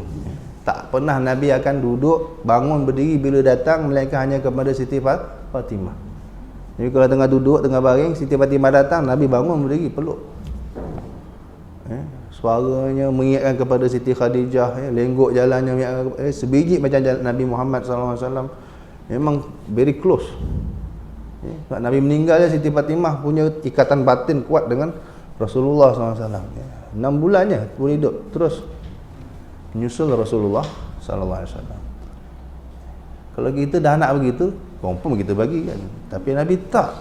S1: Tak pernah Nabi akan duduk, bangun, berdiri bila datang melainkan hanya kepada Siti Fatimah. Jadi kalau tengah duduk, tengah baring, Siti Fatimah datang, Nabi bangun, berdiri, peluk. Suaranya mengingatkan kepada Siti Khadijah, lenggok jalannya sebiji macam Nabi Muhammad SAW. Memang very close. Nabi meninggal, Siti Fatimah punya ikatan batin kuat dengan Rasulullah SAW. 6 bulannya boleh hidup terus menyusul Rasulullah SAW. Kalau kita dah nak begitu, confirm kita bagi kan. Tapi Nabi tak.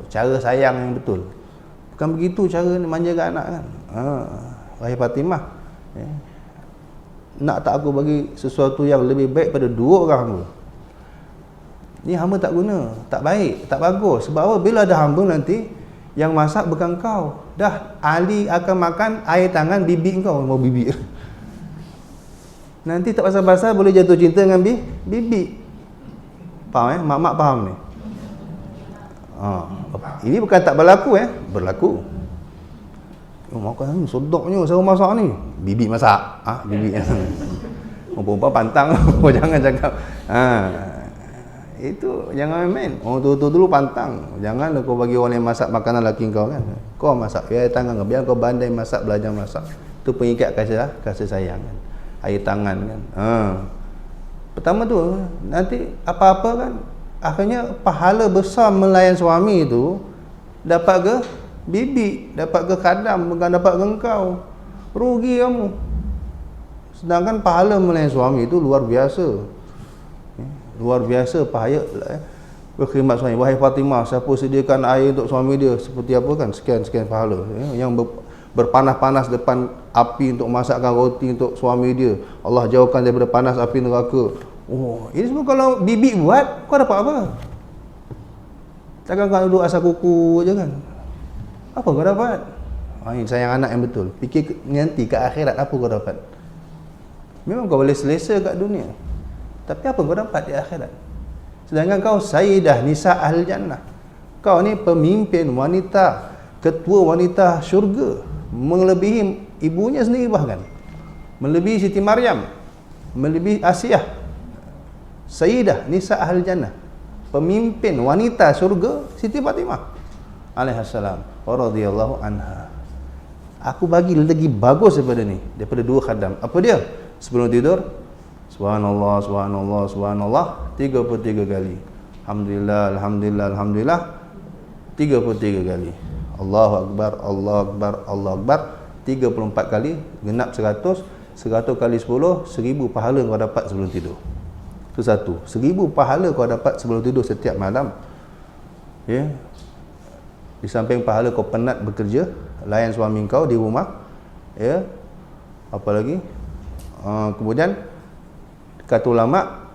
S1: Cara sayang yang betul. Bukan begitu cara manjakan anak kan. Wahai Fatimah, nak tak aku bagi sesuatu yang lebih baik pada dua orang hamba? Ni hamba tak guna, tak baik, tak bagus. Sebab apa? Bila ada hamba nanti yang masak bukan kau. Dah Ali akan makan air tangan bibi kau, mau bibi. Nanti tak pasal-pasal boleh jatuh cinta dengan bibi. Faham Mak-mak faham ni? Ini bukan tak berlaku berlaku. Makan sedapnya saya masak ni. Bibi masak. Bibi. Perempuan pantang. Jangan cakap. Itu jangan main. Tu dulu pantang. Jangan kau bagi orang yang masak makanan laki kau kan. Kau masak, biar tangan kau. Biar kau pandai masak, belajar masak. Itu pengikat kasih sayang kan. Air tangan kan. Pertama tu, nanti apa-apa kan, akhirnya pahala besar melayan suami itu dapat ke bibi, dapat ke khadam, bukan dapat ke engkau. Rugi kamu. Sedangkan pahala melayan suami itu luar biasa. Luar biasa pahala berkhidmat suami. Wahai Fatimah, siapa sediakan air untuk suami dia seperti apa kan, sekian pahala. Yang berpanas-panas depan api untuk masakkan roti untuk suami dia, Allah jauhkan daripada panas api neraka. Ini semua kalau bibi buat, kau dapat apa? Takkan kau duduk asal kuku je kan? Apa kau dapat? Ini sayang anak yang betul. Fikir nanti ke akhirat apa kau dapat. Memang kau boleh selesa kat dunia, tapi apa kau dapat di akhirat? Sedangkan kau Sayyidah Nisa Ahli Jannah. Kau ni pemimpin wanita, ketua wanita syurga, melebihi ibunya sendiri bahkan. Melebihi Siti Maryam. melebihi Asiyah, Sayyidah Nisa Ahli Jannah, pemimpin wanita syurga, Siti Fatimah alaihissalam radhiyallahu anha. Aku bagi lagi bagus daripada ni, daripada 2 khadam. Apa dia? Sebelum tidur, subhanallah, subhanallah, subhanallah 33 kali. Alhamdulillah, alhamdulillah, alhamdulillah 33 kali. Allahu akbar, Allahu akbar, Allahu akbar 34 kali, genap 100. 100 kali 10, 1000 pahala kau dapat sebelum tidur. Itu satu. 1000 pahala kau dapat sebelum tidur setiap malam. Ya. Di samping pahala kau penat bekerja, layan suami kau di rumah. Ya. Apa lagi? Kemudian kata ulama,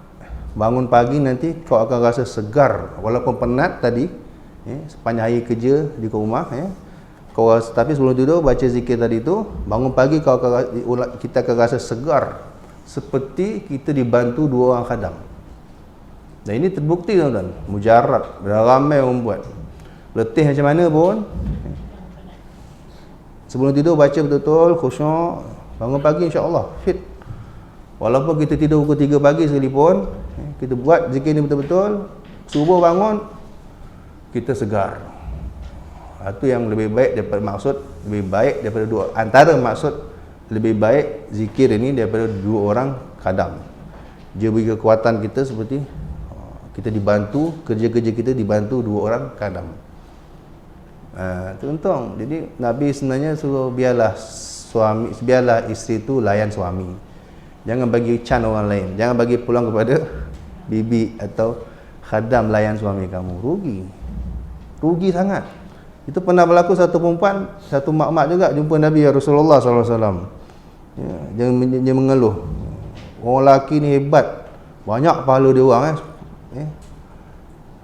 S1: bangun pagi nanti kau akan rasa segar walaupun penat tadi, ya, sepanjang hari kerja di rumah, ya. Kau rasa, tapi sebelum tidur baca zikir tadi tu, bangun pagi kita akan rasa segar seperti kita dibantu 2 orang khadam. Dan ini terbukti tuan-tuan, mujarrad, ramai orang buat. Letih macam mana pun, sebelum tidur baca betul-betul khusyuk, bangun pagi insya-Allah fit. Walaupun kita tidur pukul 3 pagi sekalipun, kita buat zikir ni betul-betul, subuh bangun kita segar. Itu yang lebih baik daripada maksud, lebih baik daripada 2 antara maksud lebih baik zikir ini daripada 2 orang khadam. Dia beri kekuatan kita seperti kita dibantu, kerja-kerja kita dibantu 2 orang khadam. Tuan-tuan, jadi Nabi sebenarnya suruh biarlah isteri tu layan suami. Jangan bagi can orang lain. Jangan bagi pulang kepada bibi atau khadam layan suami kamu. Rugi sangat. Itu pernah berlaku satu perempuan, satu mak-mak juga jumpa Nabi Rasulullah SAW. Ya, dia mengeluh. Orang lelaki ni hebat, banyak pahala dia orang.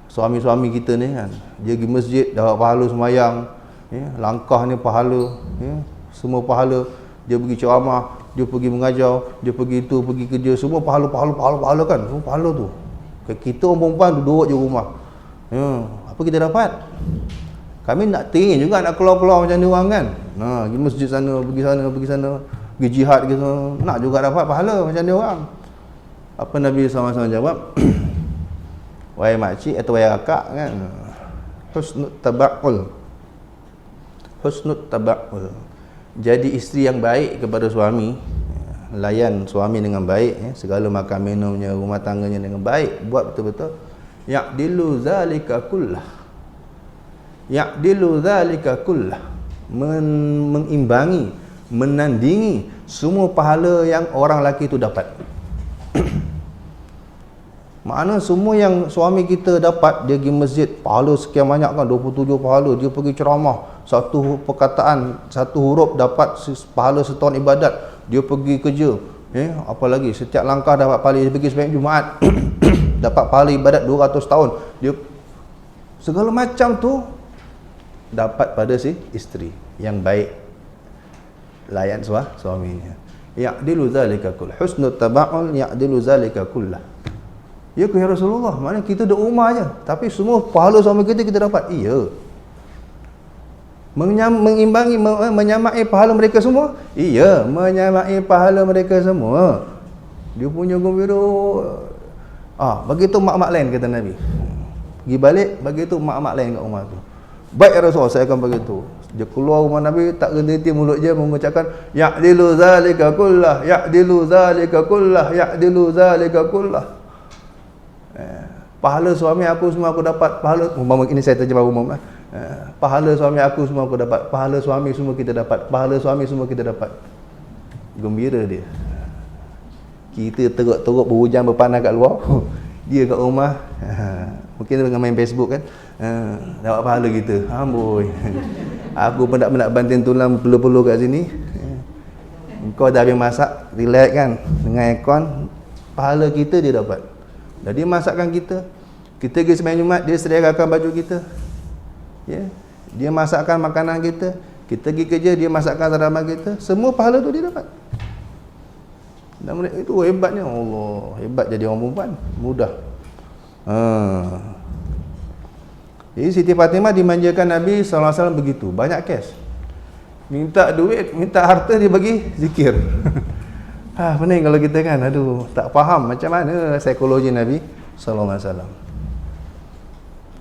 S1: Suami-suami kita ni kan, dia pergi masjid dapat pahala sembahyang, langkah ni pahala, semua pahala. Dia pergi ceramah, dia pergi mengajar, dia pergi itu, pergi kerja, semua pahala kan, semua pahala tu. Kita orang perempuan duduk je rumah. Apa kita dapat? Kami nak teringin juga nak keluar-keluar macam ni orang kan. Pergi masjid sana, pergi sana, pergi jihad gitu. Nak juga dapat pahala macam ni orang. Apa Nabi SAW jawab? Wahai makcik atau wahai akak kan. Husnut taba'ul. Jadi isteri yang baik kepada suami, layan suami dengan baik, segala makan minumnya, rumah tangganya dengan baik, buat betul-betul. Ya'dilu zalika kullah. Ya'dilu zalika kullah, mengimbangi, menandingi semua pahala yang orang lelaki itu dapat. Makna semua yang suami kita dapat, dia pergi masjid, pahala sekian banyak kan, 27 pahala. Dia pergi ceramah, satu perkataan, satu huruf dapat pahala setahun ibadat. Dia pergi kerja, apa lagi, setiap langkah dapat pahala. Dia pergi sembahyang Jumaat dapat pahala ibadat 200 tahun. Dia segala macam tu dapat pada si isteri yang baik, layan suaminya. Ya'dilu zalika kull. Husnul taba'ul ya'dilu zalika kullah. Ya ke ya Rasulullah, maknanya kita duduk rumah je tapi semua pahala suami kita dapat. Iya. Mengimbangi, menyamai pahala mereka semua. Iya, menyamai pahala mereka semua. Dia punya gembira. Begitu mak-mak lain kata Nabi. Pergi balik, begitu mak-mak lain kat rumah tu. Baik ya Rasulullah, saya akan begitu. Dia keluar rumah Nabi, tak henti mulut dia mengucapkan ya'dilu zalika kullah, ya'dilu zalika kullah, ya'dilu zalika kullah. Pahala suami aku semua aku dapat, pahala umpama ini saya terjemah umum. Pahala suami aku semua aku dapat, pahala suami semua kita dapat, pahala suami semua kita dapat. Gembira dia. Kita teruk-teruk berhujang berpanah kat luar, dia kat rumah mungkin dia main Facebook kan, dapat pahala kita. Amboi. Aku pun nak banting tulang perlu-perlu kat sini. Kau dah habis masak, relax kan dengan aircon, pahala kita dia dapat. Jadi masakkan kita pergi sembahyang Jumaat, dia sediakan baju kita. Ya. Dia masakkan makanan kita pergi kerja, dia masakkan tanaman kita, semua pahala tu dia dapat. Dan itu hebatnya Allah, hebat jadi orang perempuan, mudah. Jadi Siti Fatimah dimanjakan Nabi SAW begitu, banyak kes. Minta duit, minta harta, dia bagi zikir. Pening kalau kita kan, aduh, tak faham macam mana psikologi Nabi sallallahu alaihi wasallam.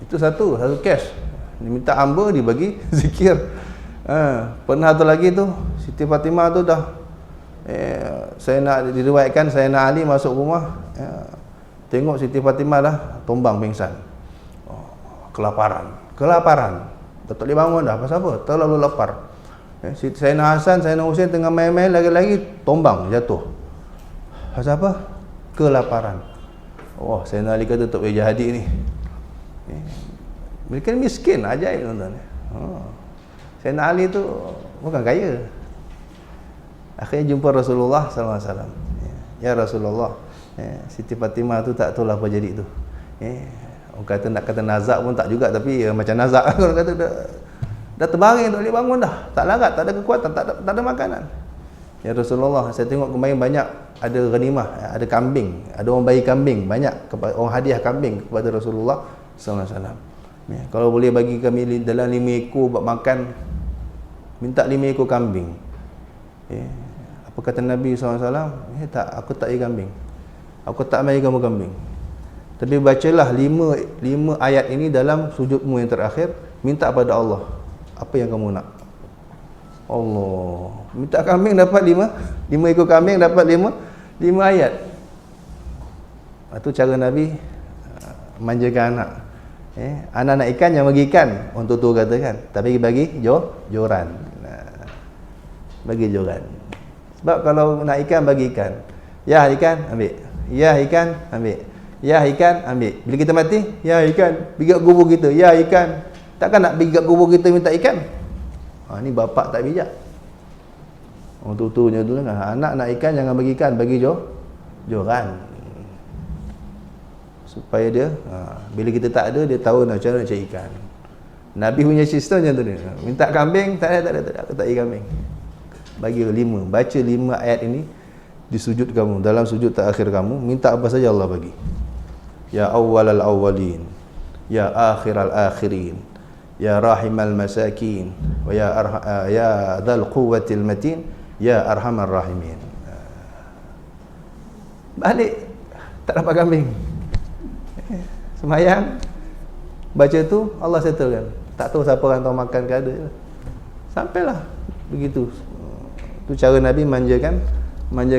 S1: Itu satu kes. Dia minta hamba dibagi zikir. Pernah tu lagi tu, Siti Fatimah tu dah saya nak diriwayatkan Sayyidina Ali masuk rumah, tengok Siti Fatimah dah tumbang pingsan. Kelaparan. Tak boleh bangun dah. Pasal apa? Terlalu lapar. Sayyidina Hasan, Sayyidina Husain tengah main-main, lagi-lagi tumbang, jatuh. Pasal apa? Kelaparan. Sayyidina Ali kata tak boleh jadi ni. Mereka miskin, ajaib tuan-tuan. Sayyidina Ali tu bukan kaya. Akhirnya jumpa Rasulullah sallallahu alaihi wasallam. Ya Rasulullah, Siti Fatimah tu tak tahu lah apa jadi tu. Orang kata nak kata nazak pun tak juga, tapi macam nazak. Orang kata dah terbaring, tak boleh bangun dah, tak larat, tak ada kekuatan, tak ada makanan. Ya Rasulullah, saya tengok kemarin banyak ada ghanimah, ada kambing, ada orang bagi kambing banyak, orang hadiah kambing kepada Rasulullah sallallahu alaihi wasallam. Kalau boleh bagi kami dalam 5 ekor buat makan, minta 5 ekor kambing. Apa kata Nabi SAW? Tak, aku tak bagi kambing, aku tak bagi kamu kambing, tapi bacalah 5 ayat ini dalam sujudmu yang terakhir, minta pada Allah apa yang kamu nak. Allah, minta kambing dapat 5 ekor kambing dapat 5 ayat. Itu cara Nabi manjakan anak. Anak nak ikan, yang bagi ikan, untuk tu kata kan, tapi bagi joran. Bagi joran. Sebab kalau nak ikan, bagi ikan. Ya ikan, ambil. Ya ikan, ambil. Ya ikan, ambil. Bila kita mati, ya ikan, pergi kat kubur kita. Ya ikan. Takkan nak pergi kat kubur kita minta ikan? Ni bapak tak bijak. Orang tutunya tu kan, anak nak ikan jangan bagi ikan, bagi joran. Supaya dia, bila kita tak ada, dia tahu nak cara nak cari ikan. Nabi punya sistem macam tu dia. Minta kambing, tak ada, aku tak bagi kambing. Bagi 5, baca 5 ayat ini di sujud kamu, dalam sujud terakhir kamu, minta apa saja Allah bagi. Ya awwalal awwalin, ya akhiral akhirin, ya rahimal masakin, wa ya dzal quwwatil matin, ya arhamar rahimin. Balik tak dapat kambing. Semayang baca tu, Allah settlekan. Tak tahu siapa rantau makan ke ada. Sampailah begitu. Tu cara Nabi manjakan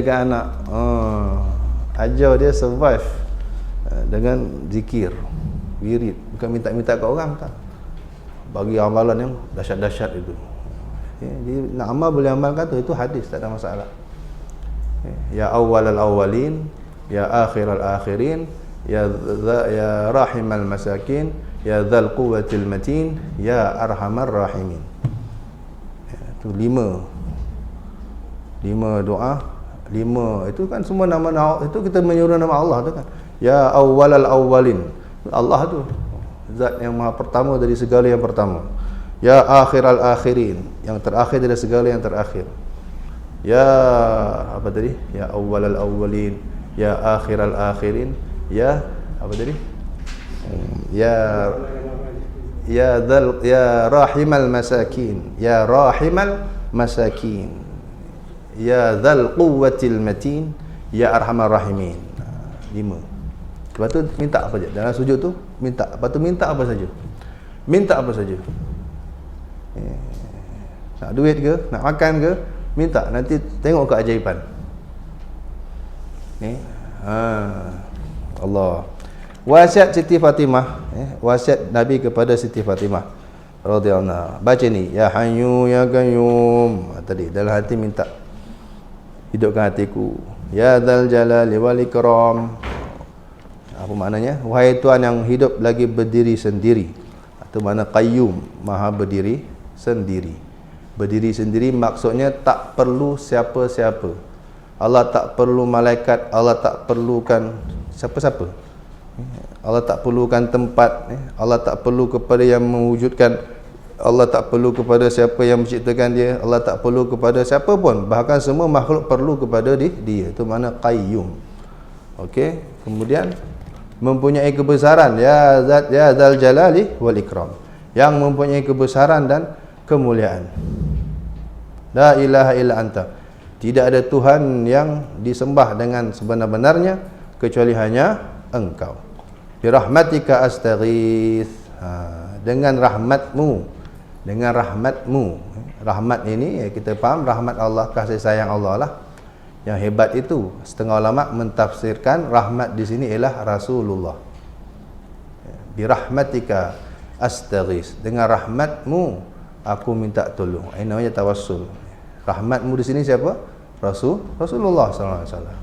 S1: anak. Ajar dia survive dengan zikir, wirid, bukan minta-minta kat orang, tak. Bagi amalan yang dahsyat-dahsyat itu. Jadi nak amal boleh amalkan tu, itu hadis, tak ada masalah. Ya awwalal awwalin, ya akhiral akhirin, ya rahimal masakin, ya dzal quwwatil matin, ya arhamar rahimin. Itu 5 doa. 5 itu kan semua nama itu kita menyuruh nama Allah tu kan. Ya awwalal awwalin, Allah tu zat yang maha pertama dari segala yang pertama. Ya akhiral akhirin, yang terakhir dari segala yang terakhir. Ya apa tadi? Ya awwalal awwalin, ya akhiral akhirin, ya apa tadi? Ya rahimal masakin, ya rahimal masakin, ya dzal quwwatil matin, ya arhamar rahimin. 5. Lepas tu minta apa saja dalam sujud tu, minta. Lepas tu minta apa saja. Nak duit ke, nak makan ke, minta. Nanti tengok keajaiban. Allah. Wasiat Siti Fatimah, wasiat Nabi kepada Siti Fatimah radhiyallahu. Baca ni, ya hayyu ya qayyum. Tadi dalam hati minta, hidupkan hatiku. Ya dzal jalali wal ikram. Apa maknanya? Wahai Tuhan yang hidup lagi berdiri sendiri. Itu makna qayyum, maha berdiri sendiri. Berdiri sendiri maksudnya tak perlu siapa-siapa. Allah tak perlu malaikat, Allah tak perlukan siapa-siapa. Allah tak perlukan tempat, Allah tak perlu kepada yang mewujudkan, Allah tak perlu kepada siapa yang menciptakan dia, Allah tak perlu kepada siapa pun, bahkan semua makhluk perlu kepada dia. Itu makna qayyum. Okey, kemudian mempunyai kebesaran, ya zat ya dzal jalali wal ikram, yang mempunyai kebesaran dan kemuliaan. La ilaha illa anta, Tidak ada Tuhan yang disembah dengan sebenar-benarnya kecuali hanya Engkau. Bi rahmatika astaghits. Dengan rahmatmu. Dengan rahmatmu. Rahmat ini ya kita faham rahmat Allah, kasih sayang Allah lah. Yang hebat itu setengah ulama mentafsirkan rahmat di sini ialah Rasulullah. Bi rahmatika astaghits. Dengan rahmatmu aku minta tolong. Ini namanya tawassul. Rahmatmu di sini siapa? Rasulullah sallallahu alaihi wasallam.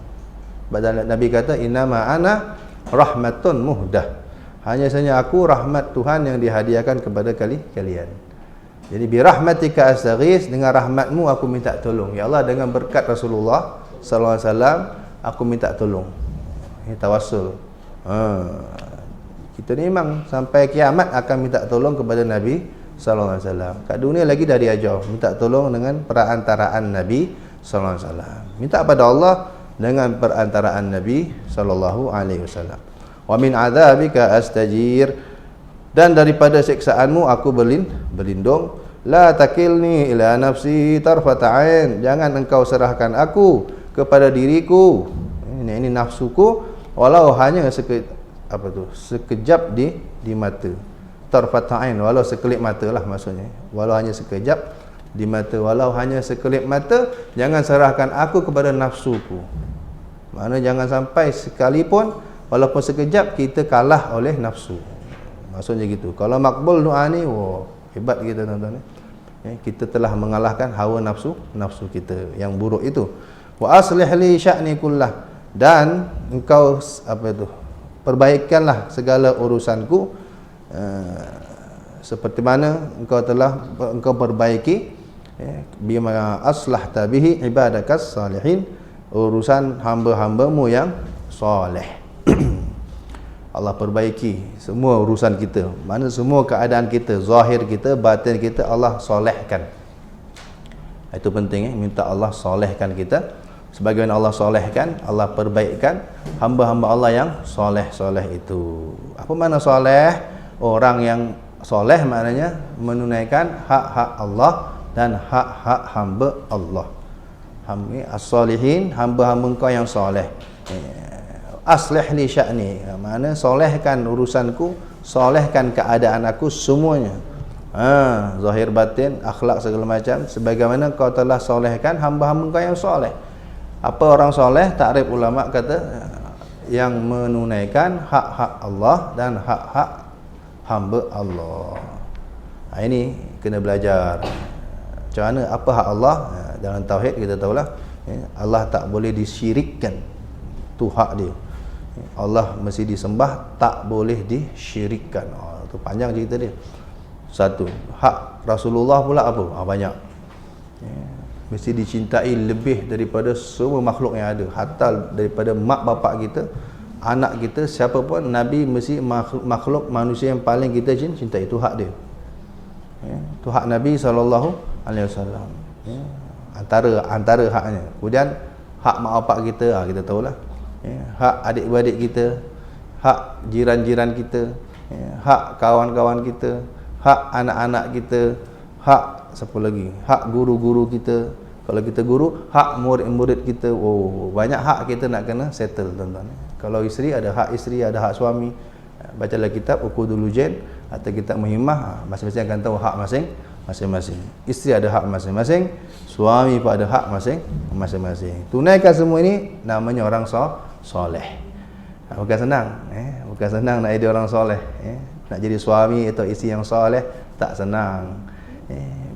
S1: Badal Nabi kata innama ana rahmatun muhdah. Hanya saja aku rahmat Tuhan yang dihadiahkan kepada kalian. Jadi bi rahmatika astaghits, dengan rahmatmu aku minta tolong. Ya Allah, dengan berkat Rasulullah sallallahu alaihi wasallam aku minta tolong. Ini tawassul. Kita ni memang sampai kiamat akan minta tolong kepada Nabi sallallahu alaihi wasallam. Kat dunia lagi dah diajar minta tolong dengan perantaraan Nabi sallallahu alaihi wasallam. Minta pada Allah dengan perantaraan Nabi sallallahu alaihi wasallam. Wa min adzabika astajir, dan daripada siksaanmu aku berlindung. La takilni ila nafsi tarfata ain, jangan engkau serahkan aku kepada diriku, ini nafsuku, walau hanya sekejap di mata. Tarfata ain, walau sekelip mata lah maksudnya, walau hanya sekejap di mata, walau hanya sekelip mata, jangan serahkan aku kepada nafsuku. Maknanya jangan sampai sekalipun walaupun sekejap kita kalah oleh nafsu. Maksudnya gitu. Kalau makbul doa ni, hebat kita tuan-tuan. Kita telah mengalahkan hawa nafsu kita yang buruk itu. Wa aslih li sya'ni kullah, dan engkau perbaikanlah segala urusanku seperti mana engkau perbaiki bima aslahta bihi ibadakas salihin, urusan hamba-hambamu yang soleh. Allah perbaiki semua urusan kita, mana semua keadaan kita, zahir kita, batin kita, Allah solehkan. Itu penting, minta Allah solehkan kita. Sebagaimana Allah solehkan, Allah perbaikkan hamba-hamba Allah yang soleh-soleh itu. Apa makna soleh? Orang yang soleh maknanya menunaikan hak-hak Allah dan hak-hak hamba Allah. As-salihin, hamba-hamba engkau yang soleh. Aslih li sya'ni, mana solehkan urusanku, solehkan keadaan aku semuanya, zahir batin, akhlak segala macam, sebagaimana kau telah solehkan hamba-hamba kau yang soleh. Apa orang soleh? Takrif ulama kata yang menunaikan hak-hak Allah dan hak-hak hamba Allah. Ini kena belajar macam mana apa hak Allah. Dalam tauhid kita tahulah, Allah tak boleh disyirikkan, tu hak dia. Allah mesti disembah, tak boleh disyirikkan. Itu panjang cerita dia. Satu, hak Rasulullah pula apa? Banyak. Mesti dicintai lebih daripada semua makhluk yang ada, hatta daripada mak bapak kita, anak kita, siapa pun. Nabi mesti makhluk manusia yang paling kita cintai. Itu hak dia. Itu hak Nabi SAW. Antara haknya. Kemudian hak mak bapak kita, kita tahulah. Hak adik-beradik kita, hak jiran-jiran kita, hak kawan-kawan kita, hak anak-anak kita, hak siapa lagi? Hak guru-guru kita. Kalau kita guru, hak murid-murid kita. Banyak hak kita nak kena settle, tuan-tuan. Kalau isteri, ada hak isteri, ada hak suami. Bacalah kitab Uqudul Ujain atau kitab Muhimmah, masing-masing akan tahu hak masing-masing. Isteri ada hak masing-masing, suami pun ada hak masing-masing. Tunaikan semua ini, namanya orang soleh. Bukan senang, bukan senang nak jadi orang soleh. Nak jadi suami atau isteri yang soleh tak senang.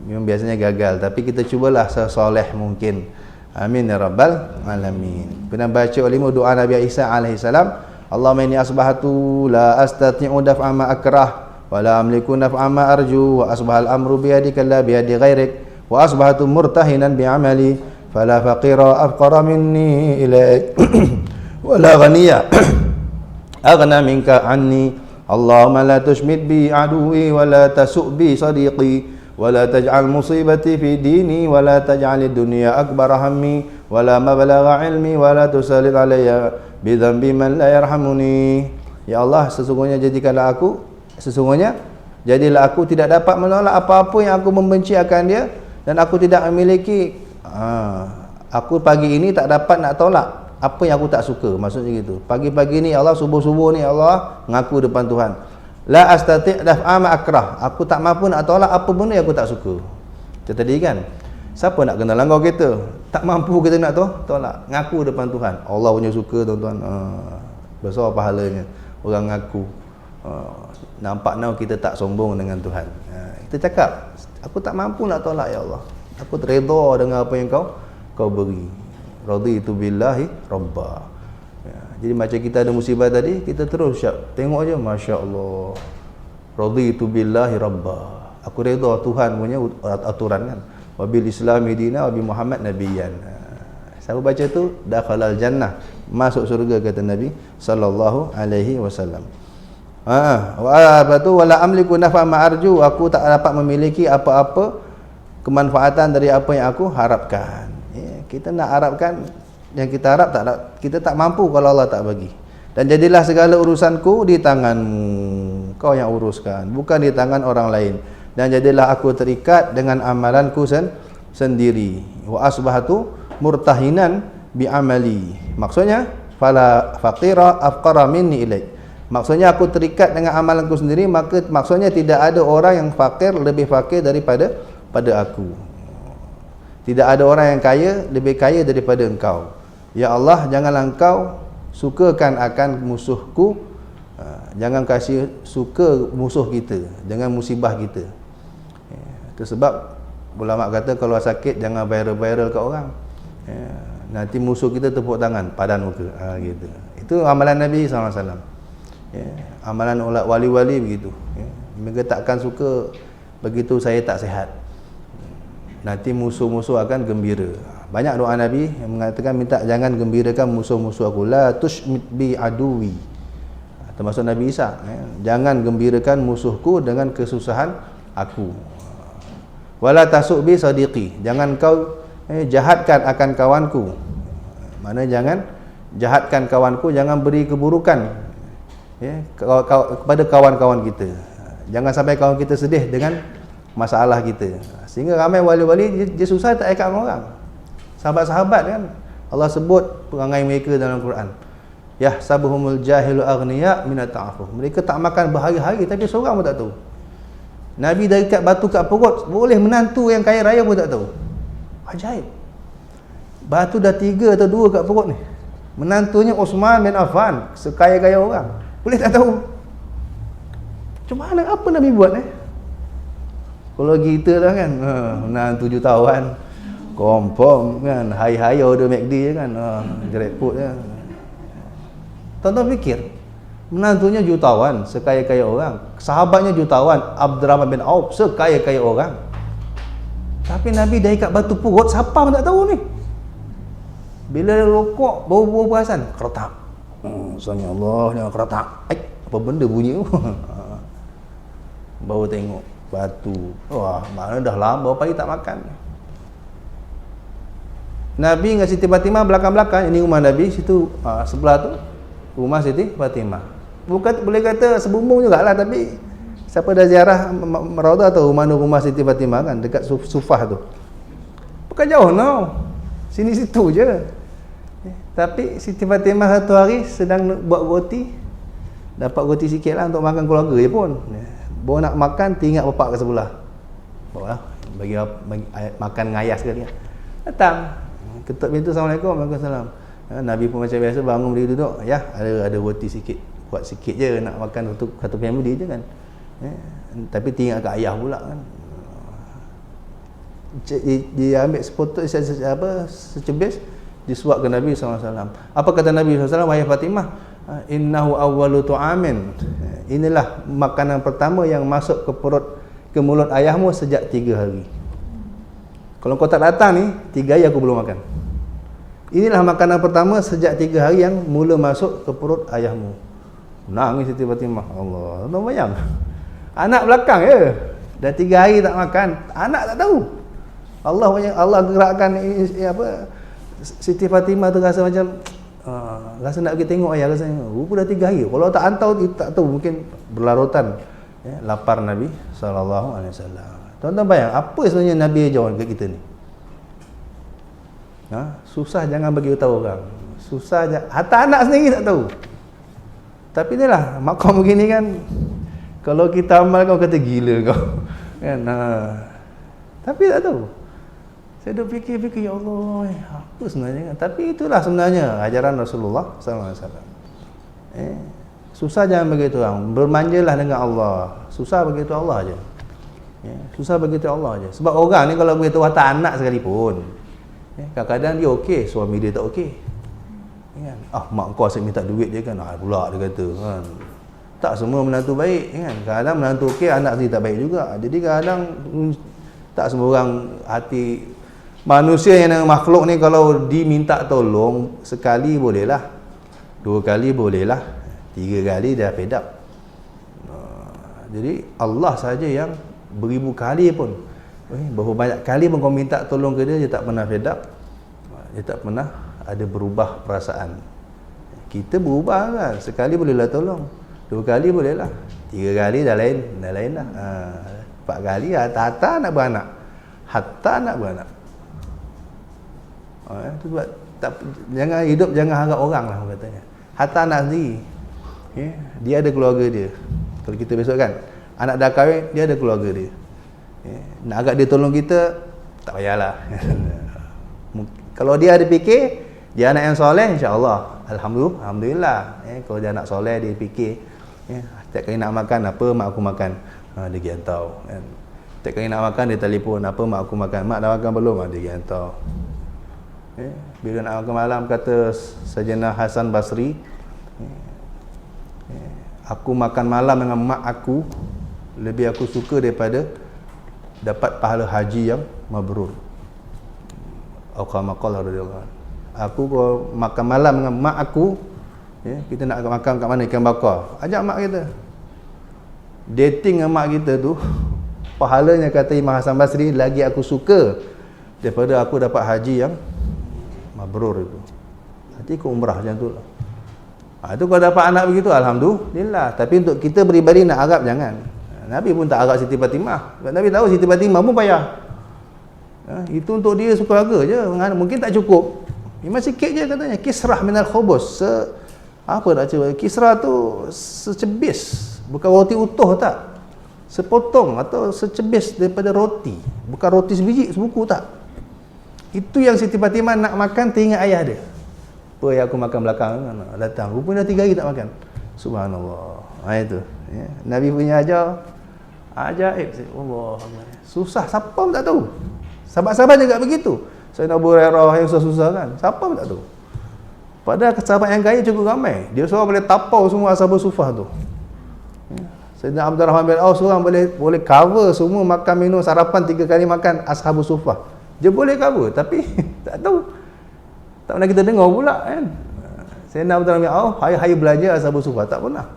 S1: Memang biasanya gagal, tapi kita cubalah sesoleh mungkin. Amin ya rabbal alamin. Pernah baca olehmu doa Nabi Isa alaihi salam, Allahumma inni asbahatu la astati'u daf'a ma akrah wa la amliku naf'a ma arju wa asbahal amru biyadika la biyadi ghairik wa asbahatu murtahinan bi'amali fala faqira afqara minni ilaik wa la ghaniya aghna minka anni. Allahumma la tushmit bi aduwi wa la tasu' bi sadiqi wa la taj'al musibati fi dini wa la taj'al ad-dunya akbar hammi wa la mablagha ilmi wa la tusallit alayya bi dhanbi man la yarhamuni. Ya Allah, sesungguhnya jadilah aku tidak dapat menolak apa-apa yang aku membenci akan dia, dan aku tidak memiliki aku pagi ini tak dapat nak tolak apa yang aku tak suka, maksudnya gitu. Pagi-pagi ni Allah, subuh-subuh ni Allah ngaku depan Tuhan, la astati' daf'a ma akrah, aku tak mampu nak tolak apa benda yang aku tak suka. Macam tadi kan, siapa nak kena langgar kita? Tak mampu kita nak tolak, ngaku depan Tuhan. Allah punya suka tuan-tuan. Besar pahalanya orang ngaku. Nampak kita tak sombong dengan Tuhan. Kita cakap, aku tak mampu nak tolak ya Allah. Aku redha dengan apa yang kau beri. Raditu billahi rabba. Jadi macam kita ada musibah tadi, kita terus tengok aja, masya-Allah. Raditu billahi rabba. Aku redha Tuhan punya aturan kan. Wabil islami dina wabi Muhammad nabiyyan. Siapa baca tu dakhalal jannah, masuk surga kata Nabi sallallahu alaihi wasallam. Wala amliku nafa ma arju, aku tak dapat memiliki apa-apa kemanfaatan dari apa yang aku harapkan. Kita nak harapkan yang kita harap, kita tak mampu kalau Allah tak bagi. Dan jadilah segala urusanku di tanganmu, kau yang uruskan, bukan di tangan orang lain. Dan jadilah aku terikat dengan amalanku sendiri. Wa asbahatu murtahinan bi amali. Maksudnya fala faqira afqara minni ilaik. Maksudnya aku terikat dengan amalanku sendiri, maka maksudnya tidak ada orang yang fakir lebih fakir daripada aku. Tidak ada orang yang kaya lebih kaya daripada engkau. Ya Allah, janganlah engkau sukakan akan musuhku, jangan kasih suka musuh kita dengan musibah kita. Itu sebab ulama kata kalau sakit jangan viral-viral kat orang. Nanti musuh kita tepuk tangan, padan muka. Gitu. Itu amalan Nabi SAW. Amalan wali-wali begitu. Mereka takkan suka begitu saya tak sihat. Nanti musuh-musuh akan gembira. Banyak doa Nabi yang mengatakan minta jangan gembirakan musuh-musuh aku. La tushmit bi aduwi. Termasuk Nabi Isa. Jangan gembirakan musuhku dengan kesusahan aku. Wala tasuk bi sadiqi. Jangan kau jahatkan akan kawanku. Mana jangan jahatkan kawanku, jangan beri keburukan kepada kawan-kawan kita. Jangan sampai kawan kita sedih dengan masalah kita. Sehingga ramai wali-wali dia susah tak ikat orang. Sahabat-sahabat kan Allah sebut perangai mereka dalam Quran. Yahsabuhumul jahilu aghniya minat ta'afuf. Mereka tak makan berhari-hari tapi seorang pun tak tahu. Nabi dah ikat batu kat perut, boleh menantu yang kaya raya pun tak tahu. Ajaib. Batu dah 3 atau 2 kat perut ni. Menantunya Osman bin Affan, sekaya-kaya orang. Boleh tak tahu? Macam mana, apa Nabi buat Kalau kita dah kan, menantu jutawan, confirm kan, hari-hari order McD je kan, grabfood je. Tonton fikir, menantunya jutawan, sekaya-kaya orang. Sahabatnya jutawan, Abdurrahman bin Auf, sekaya-kaya orang. Tapi Nabi dah ikat batu perut, siapa pun tak tahu ni. Bila rokok, bau-bau perasan, keretak. Soalnya Allah, jangan keretak. Apa benda bunyi tu? Baru tengok batu. Wah, mana dah lama berapa hari tak makan. Nabi dengan Siti Fatimah belakang-belakang. Ini rumah Nabi, situ sebelah tu rumah Siti Fatimah. Bukan boleh kata sebumbung jugalah, tapi siapa dah ziarah Raudah tahu mana rumah Siti Fatimah kan, dekat Sufah tu. Bukan jauh sini situ je. Tapi Siti Fatimah satu hari sedang buat roti, dapat roti sikit lah untuk makan keluarga je pun. Baru nak makan, teringat bapak ke sebelah. Bawa lah, bagi makan ngayas sekali. Datang, ketuk pintu, Assalamualaikum, Waalaikumsalam. Nabi pun macam biasa bangun berdiri duduk. Ya, ada roti sikit, buat sikit je nak makan untuk satu family je kan. Tapi teringat kat ayah pula kan. Dia ambil sepotong secebis, disuap ke Nabi SAW. Apa kata Nabi SAW? Wahai Fatimah, innahu awwalu tu'amin. Inilah makanan pertama yang masuk ke mulut ayahmu sejak 3 hari. Kalau kau tak datang ni, 3 hari aku belum makan. Inilah makanan pertama sejak 3 hari yang mula masuk ke perut ayahmu. Nangis Siti Fatimah. Allah, tak bayang. Anak belakang je. Dah 3 hari tak makan, anak tak tahu. Allah gerakkan Siti Fatimah tu rasa macam rasa nak pergi tengok ayah, rasanya rupa dah 3 hari. Kalau tak hantar tak tahu, mungkin berlarutan lapar Nabi SAW. Tuan-tuan bayang apa sebenarnya Nabi ajar kat kita ni. Susah jangan bagi tahu orang. Susah hatta anak sendiri tak tahu. Tapi inilah makam begini kan, kalau kita amal kau kata gila kau. Kan? Tapi tak tahu. Saya dah fikir-fikir, ya Allah, apa sebenarnya? Tapi itulah sebenarnya ajaran Rasulullah SAW. Susah jangan begitu orang. Bermanjalah dengan Allah. Susah begitu Allah aja. Susah begitu Allah aja. Sebab orang ni kalau begitu watak anak sekalipun, kadang-kadang dia okey, suami dia tak okey. Kan? Mak kau asyik minta duit je kan. Pula dia kata kan. Tak semua menantu baik kan. Kadang menantu okey, anak sendiri tak baik juga. Jadi kadang tak semua orang hati. Manusia yang makhluk ni kalau diminta tolong sekali bolehlah, 2 kali bolehlah, 3 kali dah fed up. Jadi Allah saja yang beribu kali pun, berapa banyak kali pun kau minta tolong ke dia, dia tak pernah fed up, dia tak pernah ada berubah perasaan. Kita berubah kan, sekali bolehlah tolong, 2 kali bolehlah, 3 kali dah lain dah. 4 kali hatta nak beranak, itu sebab jangan hidup, jangan harap orang lah katanya. Hatta anak sendiri, dia ada keluarga dia. Kalau kita besok kan anak dah kahwin, dia ada keluarga dia. Nak agak dia tolong kita, tak payahlah. Kalau dia ada fikir dia anak yang soleh, insya-Allah, alhamdulillah. Kalau dia anak soleh, dia fikir, setiap kali nak makan, apa mak aku makan, dia pergi hantar kan. Setiap kali nak makan, dia telefon, apa mak aku makan, mak dah makan belum, dia pergi hantar. Bila nak makan malam, kata Sayyidina Hasan Basri, aku makan malam dengan mak aku lebih aku suka daripada dapat pahala haji yang mabrur. Aku kalau makan malam dengan mak aku, kita nak makan kat mana, ikan bakar, ajak mak kita. Dating dengan mak kita tu, pahalanya kata Imam Hasan Basri lagi aku suka daripada aku dapat haji yang mabrur itu. Nanti ke umrah macam tu lah. Itu kalau dapat anak begitu, alhamdulillah. Tapi untuk kita peribadi nak harap jangan. Nabi pun tak harap Siti Fatimah. Sebab Nabi tahu Siti Fatimah pun payah. Itu untuk dia sekeluarga je. Mungkin tak cukup. Memang sikit je katanya. Kisrah minal khubus. Apa nak cakap? Kisrah tu secebis. Bukan roti utuh tak. Sepotong atau secebis daripada roti. Bukan roti sebiji, sebuku tak. Itu yang Siti Fatimah nak makan, teringat ayah dia. Apa yang aku makan belakang datang. Rupanya dah 3 hari tak makan. Subhanallah. Itu. Nabi punya ajaib. Allah. Susah. Siapa pun tak tahu. Sahabat-sahabat juga begitu. Sayyidina Abu Hurairah yang susah-susah kan. Siapa pun tak tahu. Padahal sahabat yang kaya cukup ramai. Dia seorang boleh tapau semua ashabul sufah tu. Sayyidina Abdul Rahman bin Auf seorang boleh cover semua makan minum sarapan 3 kali makan ashabul sufah. Dia boleh cover, tapi tak tahu. Tak pernah kita dengar pula kan. Sayyidina Abdul Rahman bin Auf hari-hari belajar ashabul sufah, tak pernah.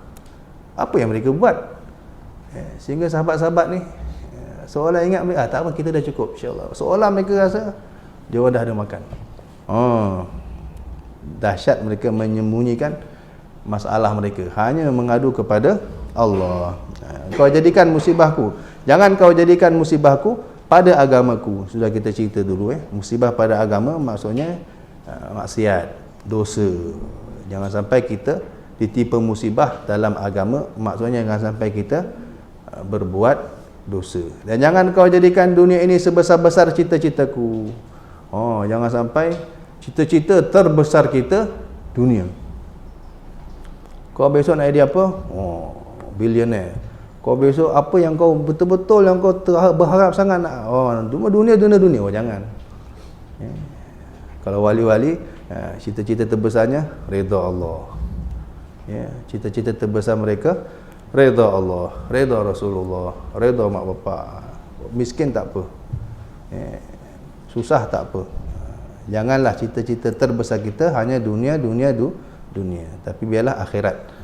S1: Apa yang mereka buat? Sehingga sahabat-sahabat ni seolah ingat mereka, tak apa, kita dah cukup insya-Allah. Seolah mereka rasa dia dah ada makan. Dahsyat mereka menyembunyikan masalah mereka, hanya mengadu kepada Allah. Kau jadikan musibahku, jangan kau jadikan musibahku pada agamaku. Sudah kita cerita dulu musibah pada agama maksudnya maksiat, dosa. Jangan sampai kita ditimpa musibah dalam agama, maksudnya jangan sampai kita berbuat dosa. Dan jangan kau jadikan dunia ini sebesar-besar cita-citaku. Jangan sampai cita-cita terbesar kita dunia. Kau besok nak jadi apa? Billionaire. Kau besok apa yang kau betul-betul yang kau berharap sangat nak? Dunia. Jangan. Kalau wali-wali, cita-cita terbesarnya redha Allah. Cita-cita terbesar mereka redha Allah, redha Rasulullah, redha mak bapak. Miskin tak apa, susah tak apa. Janganlah cita-cita terbesar kita hanya dunia, tapi biarlah akhirat.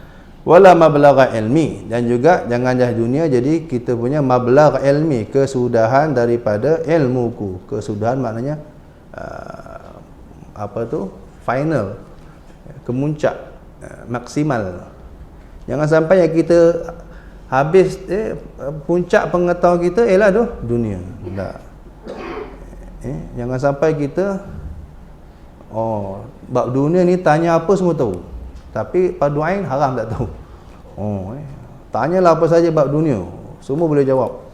S1: Wala mablagha ilmi, dan juga jangan jah dunia jadi kita punya mablagh ilmi, kesudahan daripada ilmuku. Kesudahan maknanya final, kemuncak, maksimal. Jangan sampai yang kita habis puncak pengetahuan kita ialah dunia. Tak. Jangan sampai kita Oh, bab dunia ni tanya apa semua tahu. Tapi fardu ain haram tak tahu. Oh, tanyalah apa saja bab dunia, semua boleh jawab.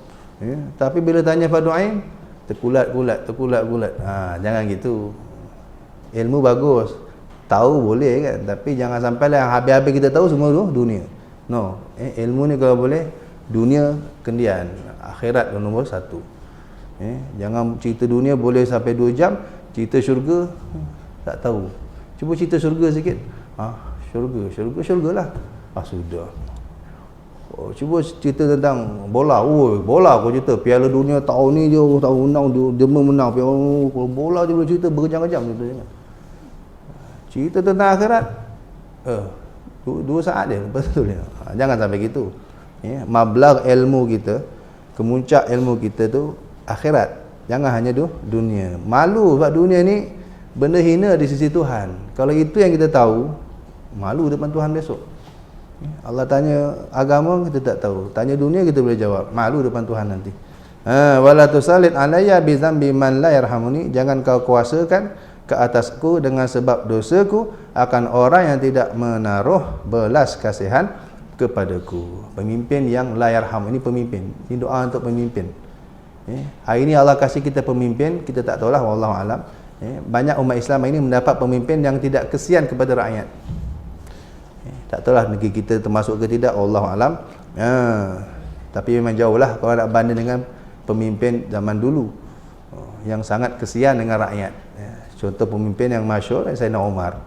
S1: Tapi bila tanya fardu ain, terkulat-kulat. Jangan gitu. Ilmu bagus, tahu boleh kan, tapi jangan sampailah yang habis-habis kita tahu semua tu dunia. No, ilmu ni kalau boleh dunia kendian, akhirat nombor 1. Jangan cerita dunia boleh sampai 2 jam, cerita syurga tak tahu. Cuba cerita syurga sikit. Syurga lah. Sudah. Cuba cerita tentang bola. Bola aku cerita Piala Dunia tahun ni je, tahun menang, Jerman menang. Bola je boleh cerita berjam-jam cerita. Cerita tentang akhirat 2 saat dia lepas tu dia. Jangan sampai gitu. Mablagh ilmu kita, kemuncak ilmu kita tu akhirat. Jangan hanya dunia. Malu sebab dunia ni benda hina di sisi Tuhan. Kalau itu yang kita tahu, malu depan Tuhan besok. Allah tanya agama kita tak tahu, tanya dunia kita boleh jawab, malu depan Tuhan nanti. Wala tusallit alayya bi dzambi man la yarhamuni, jangan kau kuasakan ke atasku dengan sebab dosaku akan orang yang tidak menaruh belas kasihan kepadaku. Pemimpin yang la yarham, ini pemimpin. Ini doa untuk pemimpin. Hari ini Allah kasih kita pemimpin, kita tak tahulah, wallahu alam. Banyak umat Islam ini mendapat pemimpin yang tidak kesian kepada rakyat. Tak tahulah negeri kita termasuk ke tidak, wallahu alam. Tapi memang jauhlah kalau nak banding dengan pemimpin zaman dulu yang sangat kesian dengan rakyat. Contoh pemimpin yang masyhur Sayyidina Umar.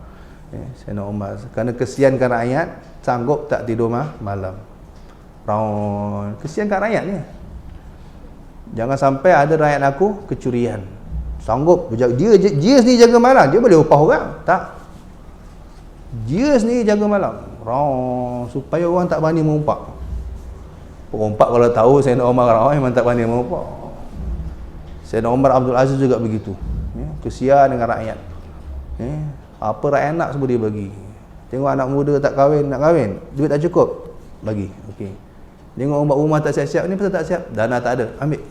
S1: Sayyidina Umar kerana kesiankan rakyat, sanggup tak tidur malam. Kesiankan rakyat ni. Jangan sampai ada rakyat aku kecurian. Sanggup dia sendiri jaga malam, dia boleh upah orang? Tak. Dia sendiri jaga malam. Supaya orang tak berani mengumpat. Pengumpat kalau tahu Sayyidina Umar memang tak berani mengumpat. Sayyidina Umar Abdul Aziz juga begitu. Kesian dengan rakyat. Apa rakyat nak semua dia bagi. Tengok anak muda tak kahwin, nak kahwin, duit tak cukup, bagi. Okey. Tengok rumah tak siap-siap, ni pasal tak siap, dana tak ada, ambil.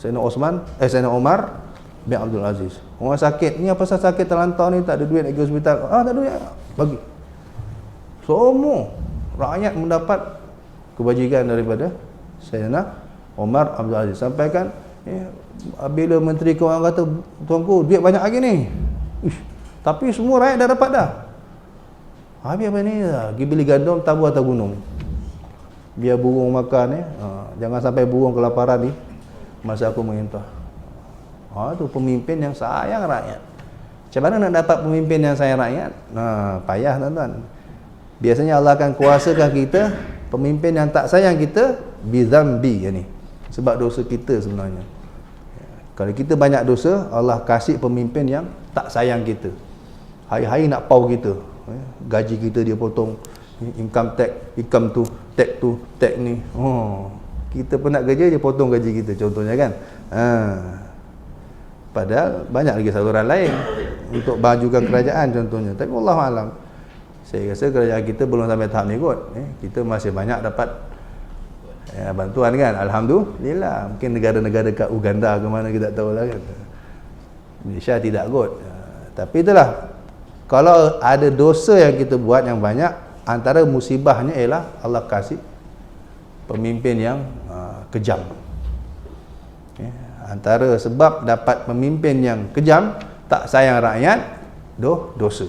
S1: Sayyidina Umar bin Abdul Aziz. Orang sakit, ni apa sakit terlantar ni, tak ada duit nak pergi hospital. Tak ada duit, bagi. Semua rakyat mendapat kebajikan daripada Sayyidina Umar Abdul Aziz. Sampaikan bila menteri keuangan kata, tuanku duit banyak lagi ni. Tapi semua rakyat dah dapat dah. Habis apa ni? Pergi beli gandum, tabur atas gunung. Biar burung makan jangan sampai burung kelaparan ni masa aku merintah. Tu pemimpin yang sayang rakyat. Macam mana nak dapat pemimpin yang sayang rakyat? Payah tuan-tuan. Biasanya Allah akan kuasakan kita pemimpin yang tak sayang kita bizambi ni. Sebab dosa kita sebenarnya. Kalau kita banyak dosa, Allah kasih pemimpin yang tak sayang kita. Hari-hari nak pau kita. Gaji kita dia potong. Income tax, tax ni. Kita pun nak kerja, dia potong gaji kita contohnya kan. Padahal banyak lagi saluran lain untuk bajukan kerajaan contohnya. Tapi wallahualam, saya rasa kerajaan kita belum sampai tahap ni kot. Kita masih banyak dapat bantuan kan. Alhamdulillah. Mungkin negara-negara dekat Uganda ke mana kita tak tahu lah kan. Malaysia tidak kot. Tapi itulah, kalau ada dosa yang kita buat yang banyak, antara musibahnya ialah Allah kasih pemimpin yang kejam. Antara sebab dapat pemimpin yang kejam, tak sayang rakyat, dosa.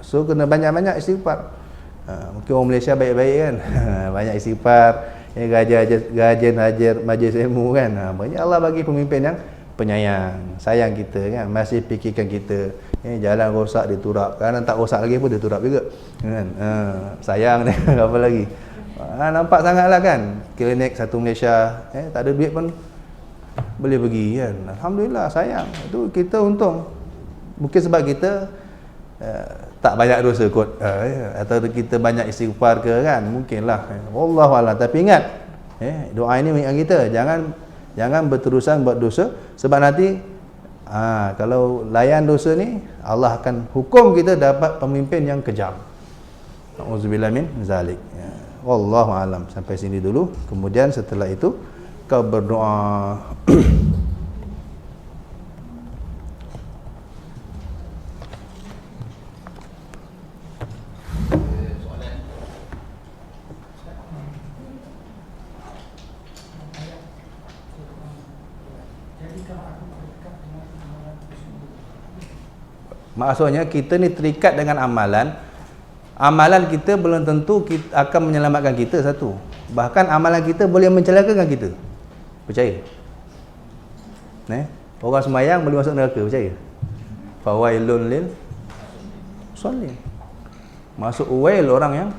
S1: So kena banyak-banyak istighfar. Mungkin orang Malaysia baik-baik kan. Banyak istighfar, gajian hajar majlis ilmu kan. Banyak Allah bagi pemimpin yang penyayang, sayang kita kan, masih fikirkan kita. Jalan rosak dia turap, kadang tak rosak lagi pun dia turap juga kan. Sayang dia apa lagi. Nampak sangatlah kan, klinik satu Malaysia tak ada duit pun boleh pergi kan. Alhamdulillah, sayang. Itu kita untung. Mungkin sebab kita tak banyak dosa kot, atau kita banyak istighfar ke kan, mungkinlah. Wallahualam. Tapi ingat, doa ini mengingat kita jangan berterusan buat dosa, sebab nanti kalau layan dosa ni, Allah akan hukum kita dapat pemimpin yang kejam. Auzubillah min zalik. Wallahualam. Sampai sini dulu. Kemudian setelah itu kau berdoa. Maksudnya kita ni terikat dengan amalan. Amalan kita belum tentu akan menyelamatkan kita satu. Bahkan amalan kita boleh mencelakakan kita. Percaya? Orang semayang boleh masuk neraka, percaya? Fawailun lil musallin. Masuk wail orang yang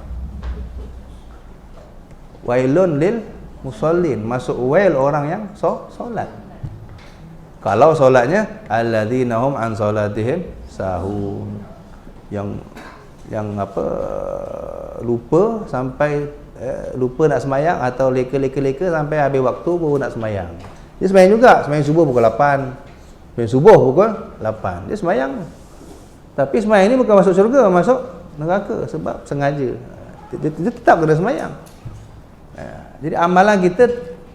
S1: wailun lil musallin, masuk wail orang yang solat. Kalau solatnya alladzina hum an salatihim sahun, yang lupa sampai lupa nak semayang, atau leka-leka sampai habis waktu baru nak semayang. Dia semayang juga, semayang subuh pukul 8, semayang subuh pukul 8, dia semayang. Tapi semayang ni bukan masuk syurga, masuk neraka sebab sengaja. Dia tetap kena semayang. Jadi amalan kita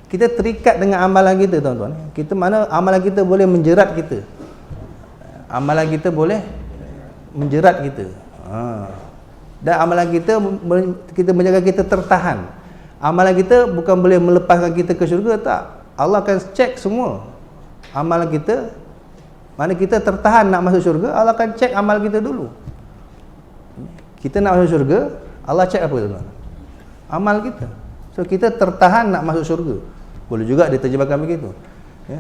S1: terikat dengan amalan kita, tuan-tuan. Kita mana amalan kita boleh menjerat kita. Amalan kita boleh menjerat kita. Dan amalan kita menjaga kita tertahan. Amalan kita bukan boleh melepaskan kita ke syurga, tak. Allah akan cek semua amalan kita. Mana kita tertahan nak masuk syurga, Allah akan cek amal kita dulu. Kita nak masuk syurga, Allah cek apa, tuan-tuan? Amal kita. So kita tertahan nak masuk syurga. Boleh juga diterjemahkan begitu.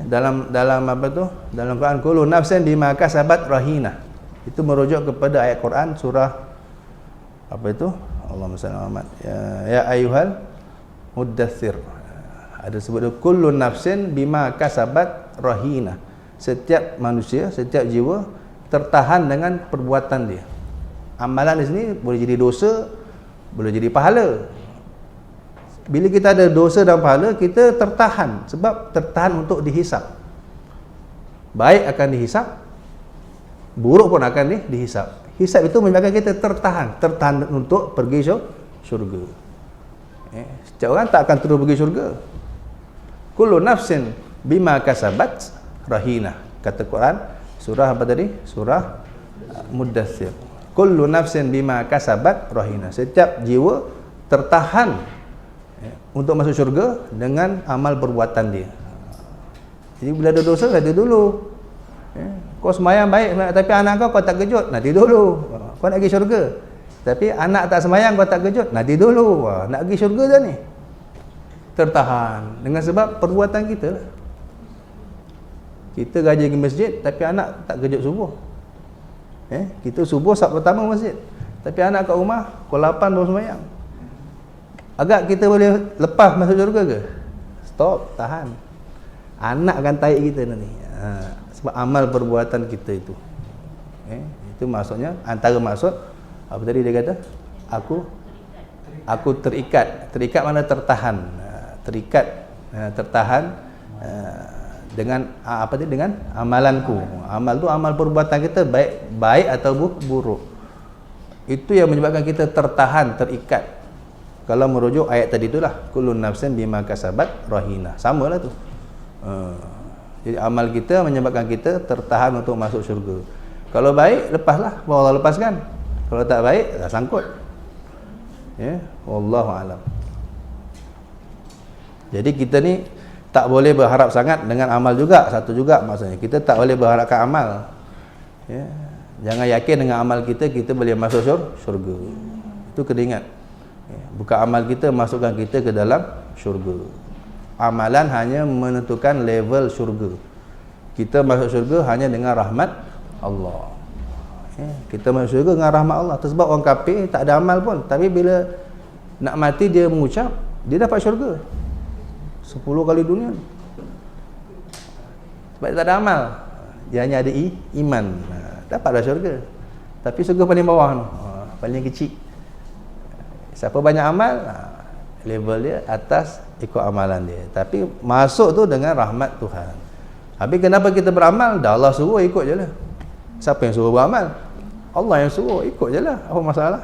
S1: Dalam apa tu? Dalam Quran, kullu nafsin bima kasabat rahina. Itu merujuk kepada ayat Quran surah apa itu? Allahumma salli ala Muhammad. Ya ayyuhal muddatsir. Ada sebut kullu nafsin bima kasabat rahina. Setiap manusia, setiap jiwa tertahan dengan perbuatan dia. Amalan di sini boleh jadi dosa, boleh jadi pahala. Bila kita ada dosa dan pahala, kita tertahan. Sebab tertahan untuk dihisap. Baik akan dihisap, buruk pun akan dihisap. Hisap itu menyebabkan kita tertahan untuk pergi syurga. Setiap orang tak akan terus pergi syurga. Kullu nafsin bima kasabat rahina. Kata Quran, surah apa tadi? Surah Muddatsir. Kullu nafsin bima kasabat rahina. Setiap jiwa tertahan untuk masuk syurga dengan amal perbuatan dia. Jadi bila ada dosa, nanti dulu. Kau semayang baik, tapi anak kau tak kejut, nanti dulu. Kau nak pergi syurga. Tapi anak tak semayang, kau tak kejut, nanti dulu. Nak pergi syurga dah ni. Tertahan dengan sebab perbuatan kita lah. Kita gaji ke masjid, tapi anak tak kejut subuh. Kita subuh saat pertama masjid, tapi anak kat rumah pukul 8 baru semayang. Agak kita boleh lepas masuk syurga ke? Stop, tahan. Anak akan tarik kita nanti. Sebab amal perbuatan kita itu. Itu maksudnya, antara maksud apa tadi dia kata? Aku terikat. Terikat mana tertahan. Terikat, tertahan dengan apa tadi? Dengan amalanku. Amal tu amal perbuatan kita, baik atau buruk. Itu yang menyebabkan kita tertahan, terikat. Kalau merujuk ayat tadi itulah, kullu nafsin bima kasabat rahina. Samalah tu. Jadi amal kita menyebabkan kita tertahan untuk masuk syurga. Kalau baik, lepaslah, baru Allah lepaskan. Kalau tak baik, dah sangkut. Wallahu alam. Jadi kita ni tak boleh berharap sangat dengan amal juga. Satu juga maksudnya, kita tak boleh berharapkan amal. Jangan yakin dengan amal kita boleh masuk syurga. Itu kena ingat. Bukan amal kita masukkan kita ke dalam syurga. Amalan hanya menentukan level syurga. Kita masuk syurga hanya dengan rahmat Allah. Kita masuk syurga dengan rahmat Allah. Sebab orang kafir tak ada amal pun, tapi bila nak mati dia mengucap, dia dapat syurga 10 kali dunia. Sebab dia tak ada amal, dia hanya ada iman, dapatlah syurga. Tapi syurga paling bawah tu, paling kecil. Siapa banyak amal, level dia atas ikut amalan dia. Tapi masuk tu dengan rahmat Tuhan. Habis kenapa kita beramal? Dah Allah suruh, ikut je lah. Siapa yang suruh beramal? Allah yang suruh, ikut je lah. Apa masalah?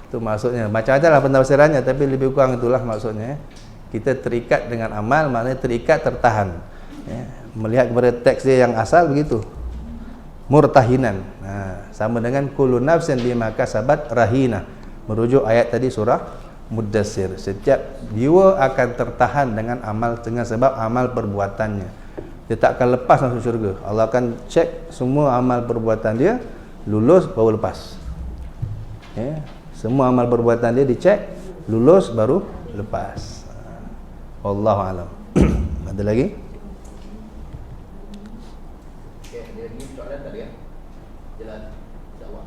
S1: Itu maksudnya. Macam-macam lah pentafsirannya, tapi lebih kurang itulah maksudnya. Kita terikat dengan amal, maknanya terikat, tertahan. Melihat kepada teks dia yang asal begitu. Murtahinan. Sama dengan kullu nafsin bima kasabat rahina. Merujuk ayat tadi surah Muddatsir. Setiap jiwa akan tertahan dengan amal, dengan sebab amal perbuatannya. dia tak akan lepas masuk syurga. Allah akan cek semua amal perbuatan dia, lulus baru lepas. Ya, semua amal perbuatan dia dicek, lulus baru lepas. Wallahu alam. Ada lagi?
S2: Okey, dia ni soalan tadi ya. Jelas. InsyaAllah.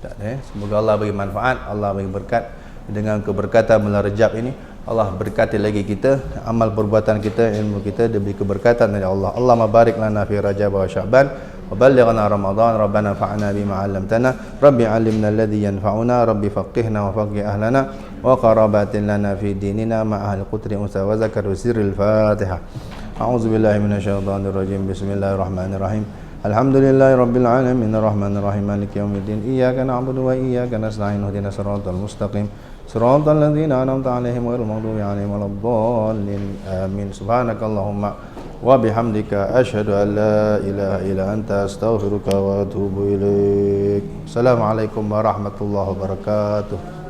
S1: Tak ada. Semoga Allah bagi manfaat, Allah bagi berkat dengan keberkatan bulan Rejab ini. Allah berkati lagi kita, amal perbuatan kita, ilmu kita diberi keberkatan dari Allah. Allahumma barik lana fi Rajab wa Sya'ban wa ballighna Ramadan. Rabbana fa'na bima 'allamtana. Rabbi 'allimna alladhi yanfa'una. Rabbi faqihna wa faqih ahlana wa qarabatin lana fi dinina ma ahli qutri unsa wa zakar sirril Fatihah. A'udzu billahi minasyaitonir rajim. Bismillahirrahmanirrahim. Alhamdulillahi rabbil alamin arrahmanir rahim maliki yaumiddin iyyaka na'budu wa iyyaka nasta'in ihdinas siratal mustaqim siratal ladzina an'amta 'alaihim ghairil maghdubi 'alaihim waladdallin amin. Subhanakallahumma wa bihamdika asyhadu an la ilaha illa anta astaghfiruka wa atubu ilaik. Assalamualaikum warahmatullahi wabarakatuh.